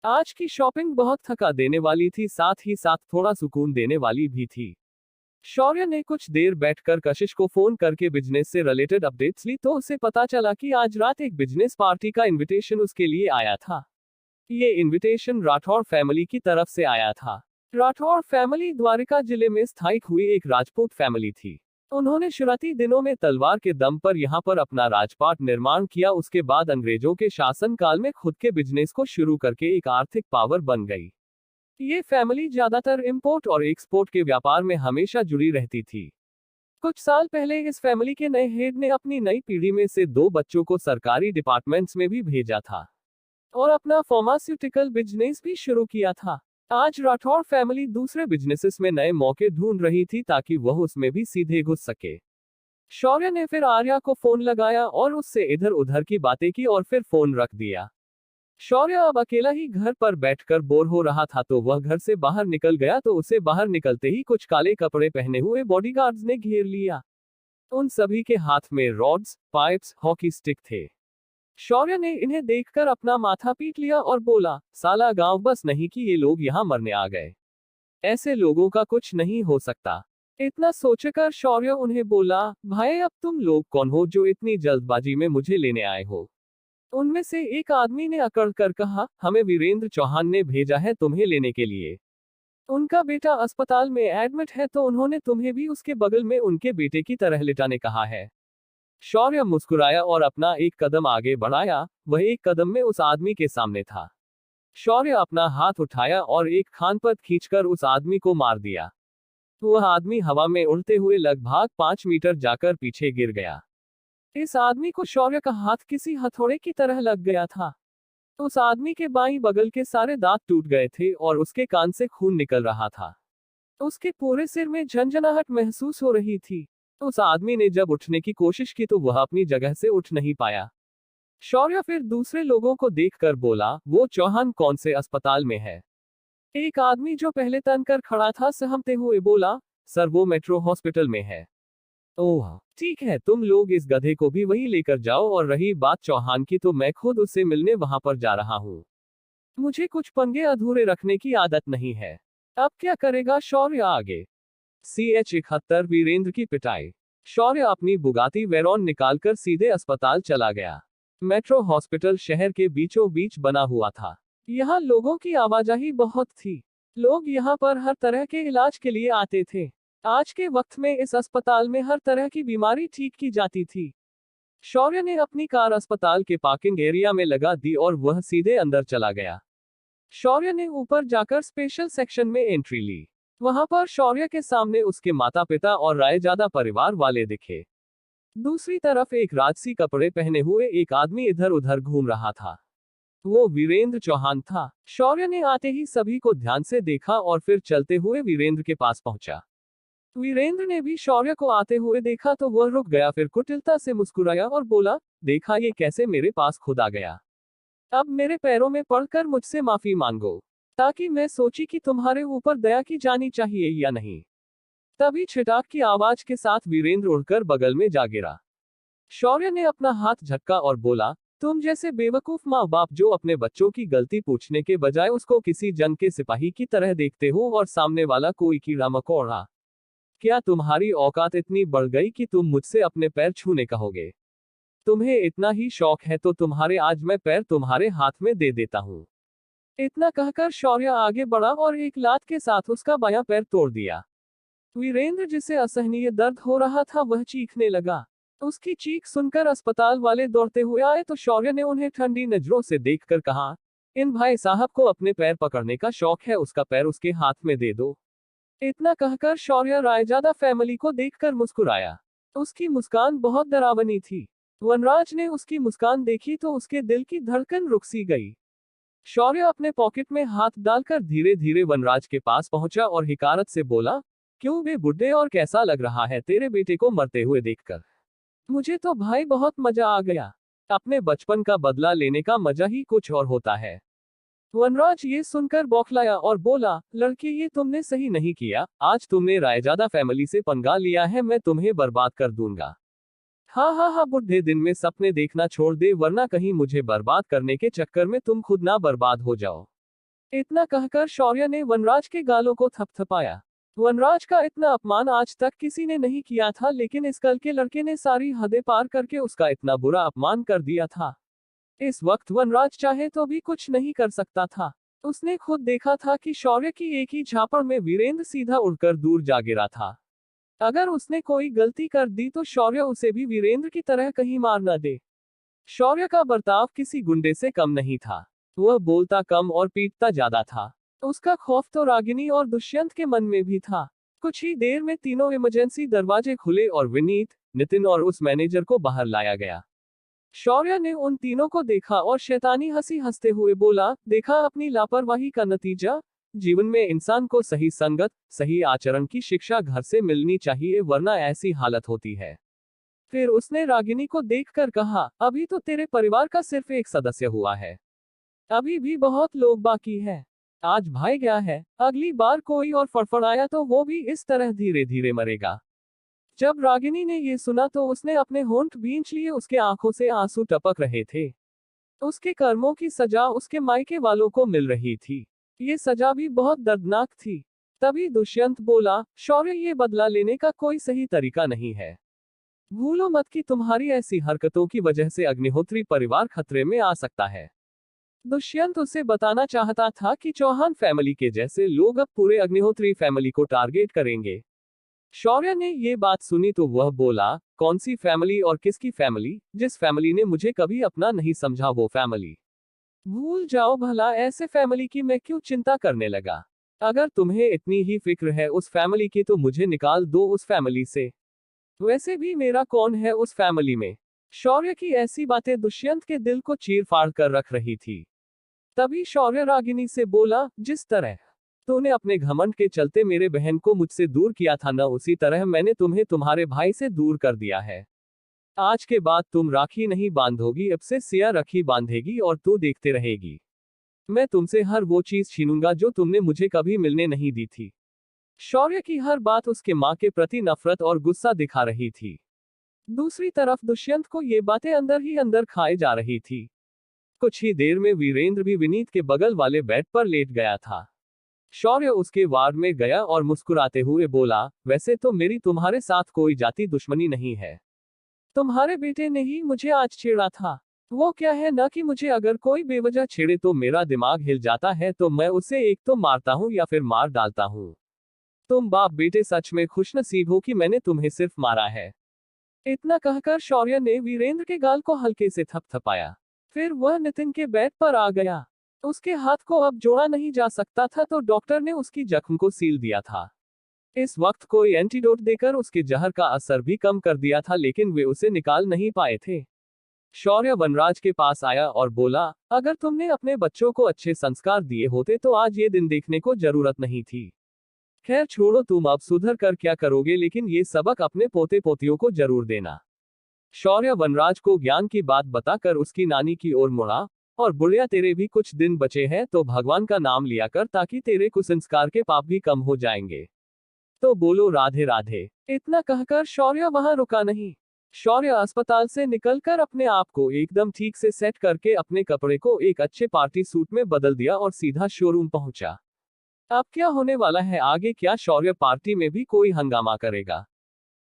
आज की शॉपिंग बहुत थका देने वाली थी, साथ ही साथ थोड़ा सुकून देने वाली भी थी। शौर्य ने कुछ देर बैठकर कशिश को फोन करके बिजनेस से रिलेटेड अपडेट्स ली तो उसे पता चला कि आज रात एक बिजनेस पार्टी का इनविटेशन उसके लिए आया था। ये इनविटेशन राठौर फैमिली की तरफ से आया था। राठौर फैमिली द्वारका जिले में स्थायिक हुई एक राजपूत फैमिली थी। उन्होंने शुरुआती दिनों में तलवार के दम पर यहाँ पर अपना राजपाट निर्माण किया, उसके बाद अंग्रेजों के शासन काल में खुद के बिजनेस को शुरू करके एक आर्थिक पावर बन गई। ये फैमिली ज्यादातर इंपोर्ट और एक्सपोर्ट के व्यापार में हमेशा जुड़ी रहती थी। कुछ साल पहले इस फैमिली के नए हेड ने अपनी नई पीढ़ी में से 2 बच्चों को सरकारी डिपार्टमेंट्स में भी भेजा था और अपना फार्मास्यूटिकल बिजनेस भी शुरू किया था। आज राठौर फैमिली दूसरे बिजनेसेस में नए मौके ढूंढ रही थी ताकि वह उसमें भी सीधे घुस सके। शौर्य ने फिर आर्या को फोन लगाया और उससे इधर उधर की बातें की और फिर फोन रख दिया। शौर्य अब अकेला ही घर पर बैठकर बोर हो रहा था तो वह घर से बाहर निकल गया तो उसे बाहर निकलते ही कुछ काले कपड़े पहने हुए बॉडीगार्ड्स ने घेर लिया। उन सभी के हाथ में रॉड्स, पाइप्स, हॉकी स्टिक थे। शौर्य ने इन्हें देखकर अपना माथा पीट लिया और बोला, साला गांव बस नहीं कि ये लोग यहाँ मरने आ गए। ऐसे लोगों का कुछ नहीं हो सकता। इतना सोचकर शौर्य उन्हें बोला, भाई अब तुम लोग कौन हो जो इतनी जल्दबाजी में मुझे लेने आए हो? उनमें से एक आदमी ने अकड़ कर कहा, हमें वीरेंद्र चौहान ने भेजा है तुम्हें लेने के लिए। उनका बेटा अस्पताल में एडमिट है तो उन्होंने तुम्हें भी उसके बगल में उनके बेटे की तरह लिटाने कहा है। शौर्य मुस्कुराया और अपना एक कदम आगे बढ़ाया। वह एक कदम में उस आदमी के सामने था। शौर्य अपना हाथ उठाया और एक खानपत खींचकर उस आदमी को मार दिया। वह आदमी हवा में उड़ते हुए लगभग 5 मीटर जाकर पीछे गिर गया। इस आदमी को शौर्य का हाथ किसी हथौड़े की तरह लग गया था। उस आदमी के बाईं बगल के सारे दांत टूट गए थे और उसके कान से खून निकल रहा था। उसके पूरे सिर में झंझनाहट महसूस हो रही थी। उस आदमी ने जब उठने की कोशिश की तो वह अपनी जगह से उठ नहीं पाया। शौर्य फिर दूसरे लोगों को देखकर बोला, वो चौहान कौन से अस्पताल में है? एक आदमी जो पहले तनकर खड़ा था सहमते हुए बोला, सर वो मेट्रो हॉस्पिटल में है। ओह ठीक है, तुम लोग इस गधे को भी वहीं लेकर जाओ और रही बात चौहान की तो मैं खुद उससे मिलने वहां पर जा रहा हूँ। मुझे कुछ पंगे अधूरे रखने की आदत नहीं है। अब क्या करेगा शौर्य आगे? CH-71 वीरेंद्र की पिटाई। शौर्य अपनी बुगाती वेरॉन निकालकर सीधे अस्पताल चला गया। मेट्रो हॉस्पिटल शहर के बीचों बीच बना हुआ था। यहाँ लोगों की आवाजाही बहुत थी। लोग यहाँ पर हर तरह के इलाज के लिए आते थे। आज के वक्त में इस अस्पताल में हर तरह की बीमारी ठीक की जाती थी। शौर्य ने अपनी कार अस्पताल के पार्किंग एरिया में लगा दी और वह सीधे अंदर चला गया। शौर्य ने ऊपर जाकर स्पेशल सेक्शन में एंट्री ली। वहां पर शौर्य के सामने उसके माता पिता और रायजादा परिवार वाले दिखे। दूसरी तरफ एक राजसी कपड़े पहने हुए एक आदमी इधर उधर घूम रहा था। वो वीरेंद्र चौहान था। शौर्य ने आते ही सभी को ध्यान से देखा और फिर चलते हुए वीरेंद्र के पास पहुंचा। वीरेंद्र ने भी शौर्य को आते हुए देखा तो वह रुक गया, फिर कुटिलता से मुस्कुराया और बोला, देखा ये कैसे मेरे पास खुद आ गया। अब मेरे पैरों में पड़कर मुझसे माफी मांगो, ताकि मैं सोची कि तुम्हारे ऊपर दया की जानी चाहिए या नहीं। तभी छिटाक की आवाज के साथ वीरेंद्र उड़कर बगल में जा गिरा। शौर्य ने अपना हाथ झटका और बोला, तुम जैसे बेवकूफ माँ बाप जो अपने बच्चों की गलती पूछने के बजाय उसको किसी जंग के सिपाही की तरह देखते हो और सामने वाला कोई कीड़ा मकोड़ा। क्या तुम्हारी औकात इतनी बढ़ गई कि तुम मुझसे अपने पैर छूने कहोगे? तुम्हें इतना ही शौक है तो तुम्हारे आज मैं पैर तुम्हारे हाथ में दे देता हूँ। इतना कहकर शौर्य आगे बढ़ा और एक लात के साथ उसका बायां पैर तोड़ दिया। वीरेंद्र जिसे असहनीय दर्द हो रहा था वह चीखने लगा। उसकी चीख सुनकर अस्पताल वाले दौड़ते हुए आए तो शौर्य ने उन्हें ठंडी नजरों से देखकर कहा, इन भाई साहब को अपने पैर पकड़ने का शौक है, उसका पैर उसके हाथ में दे दो। इतना कहकर शौर्य रायजादा फैमिली को देखकर मुस्कुराया। उसकी मुस्कान बहुत डरावनी थी। वनराज ने उसकी मुस्कान देखी तो उसके दिल की धड़कन रुक सी गई। शौर्य अपने पॉकेट में हाथ डालकर धीरे धीरे वनराज के पास पहुंचा और हिकारत से बोला, क्यों बे बुड्ढे, और कैसा लग रहा है तेरे बेटे को मरते हुए देखकर? मुझे तो भाई बहुत मजा आ गया। अपने बचपन का बदला लेने का मजा ही कुछ और होता है। वनराज ये सुनकर बौखलाया और बोला, लड़के ये तुमने सही नहीं किया। आज तुमने रायजादा फैमिली से पंगा लिया है, मैं तुम्हें बर्बाद कर दूंगा। हाँ हाँ हाँ बुढ़े, दिन में सपने देखना छोड़ दे वरना कहीं मुझे बर्बाद करने के चक्कर में तुम खुद ना बर्बाद हो जाओ। इतना कहकर शौर्य ने वनराज के गालों को थपथपाया। वनराज का इतना अपमान आज तक किसी ने नहीं किया था, लेकिन इस कल के लड़के ने सारी हदें पार करके उसका इतना बुरा अपमान कर दिया था। इस वक्त वनराज चाहे तो भी कुछ नहीं कर सकता था। उसने खुद देखा था कि शौर्य की एक ही झापड़ में वीरेंद्र सीधा उड़कर दूर जा गिरा था। अगर उसने कोई गलती कर दी तो शौर्य उसे भी वीरेंद्र की तरह कहीं मार न दे। शौर्य का बर्ताव किसी गुंडे से कम नहीं था। वह बोलता कम और पीटता ज्यादा था। उसका खौफ तो रागिनी और दुष्यंत के मन में भी था। कुछ ही देर में तीनों इमरजेंसी दरवाजे खुले और विनीत, नितिन और उस मैनेजर को बाहर लाया गया। शौर्य ने उन तीनों को देखा और शैतानी हंसी हंसते हुए बोला, देखा अपनी लापरवाही का नतीजा। जीवन में इंसान को सही संगत, सही आचरण की शिक्षा घर से मिलनी चाहिए, वरना ऐसी हालत होती है। फिर उसने रागिनी को देखकर कहा, अभी तो तेरे परिवार का सिर्फ एक सदस्य हुआ है, अभी भी बहुत लोग बाकी है। आज भाई गया है, अगली बार कोई और फड़फड़ाया तो वो भी इस तरह धीरे धीरे मरेगा। जब रागिनी ने ये सुना तो उसने अपने होंठ भींच लिए, उसके आंखों से आंसू टपक रहे थे। उसके कर्मों की सजा उसके मायके वालों को मिल रही थी। ये सजा भी बहुत दर्दनाक थी। तभी दुष्यंत बोला, शौर्य, ये बदला लेने का कोई सही तरीका नहीं है। भूलो मत कि तुम्हारी ऐसी हरकतों की वजह से अग्निहोत्री परिवार खतरे में आ सकता है। दुष्यंत उसे बताना चाहता था कि चौहान फैमिली के जैसे लोग अब पूरे अग्निहोत्री फैमिली को टारगेट करेंगे। शौर्य ने ये बात सुनी तो वह बोला, कौन सी फैमिली और किसकी फैमिली? जिस फैमिली ने मुझे कभी अपना नहीं समझा वो फैमिली। भूल जाओ भला, ऐसे फैमिली की मैं क्यों चिंता करने लगा। अगर तुम्हें इतनी ही फिक्र है उस फैमिली की तो मुझे निकाल दो उस फैमिली से। वैसे भी मेरा कौन है उस फैमिली में। शौर्य की ऐसी बातें दुष्यंत के दिल को चीर फाड़ कर रख रही थी। तभी शौर्य रागिनी से बोला, जिस तरह तूने अपने घमंड के चलते मेरे बहन को मुझसे दूर किया था न, उसी तरह मैंने तुम्हें तुम्हारे भाई से दूर कर दिया है। आज के बाद तुम राखी नहीं बांधोगी, अब से सिया रखी बांधेगी और तू देखते रहेगी। मैं तुमसे हर वो चीज छीनूंगा जो तुमने मुझे कभी मिलने नहीं दी थी। शौर्य की हर बात उसके मां के प्रति नफरत और गुस्सा दिखा रही थी। दूसरी तरफ दुष्यंत को ये बातें अंदर ही अंदर खाए जा रही थी। कुछ ही देर में वीरेंद्र भी विनीत के बगल वाले बेड पर लेट गया था। शौर्य उसके वार्ड में गया और मुस्कुराते हुए बोला, वैसे तो मेरी तुम्हारे साथ कोई जाति दुश्मनी नहीं है। तुम्हारे बेटे ने ही मुझे आज छेड़ा था। वो क्या है ना कि मुझे अगर कोई बेवजह छेड़े तो मेरा दिमाग हिल जाता है, तो मैं उसे एक तो मारता हूँ या फिर मार डालता हूँ। तुम बाप बेटे सच में खुशनसीब हो कि मैंने तुम्हें सिर्फ मारा है। इतना कहकर शौर्य ने वीरेंद्र के गाल को हल्के से थपथपाया। फिर वह नितिन के बेड पर आ गया। उसके हाथ को अब जोड़ा नहीं जा सकता था तो डॉक्टर ने उसकी जख्म को सील दिया था। इस वक्त कोई एंटीडोट देकर उसके जहर का असर भी कम कर दिया था, लेकिन वे उसे निकाल नहीं पाए थे। शौर्य वनराज के पास आया और बोला, अगर तुमने अपने बच्चों को अच्छे संस्कार दिए होते तो आज ये दिन देखने को जरूरत नहीं थी। खैर छोड़ो, तुम अब सुधर कर क्या करोगे, लेकिन ये सबक अपने पोते पोतियों को जरूर देना। शौर्य वनराज को ज्ञान की बात बताकर उसकी नानी की ओर मुड़ा, और बुढ़िया, तेरे भी कुछ दिन बचे हैं तो भगवान का नाम लिया कर, ताकि तेरे कुसंस्कार के पाप भी कम हो जाएंगे। तो बोलो राधे राधे। इतना कहकर शौर्य वहां रुका नहीं। शौर्य अस्पताल से निकलकर अपने आप को एकदम ठीक से सेट करके अपने कपड़े को एक अच्छे पार्टी सूट में बदल दिया और सीधा शोरूम पहुंचा। अब क्या होने वाला है आगे? क्या शौर्य पार्टी में भी कोई हंगामा करेगा?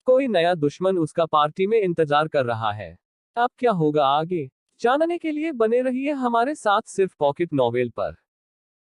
कोई नया दुश्मन उसका पार्टी में इंतजार कर रहा है? अब क्या होगा आगे, जानने के लिए बने रहिए हमारे साथ सिर्फ पॉकेट नॉवेल पर।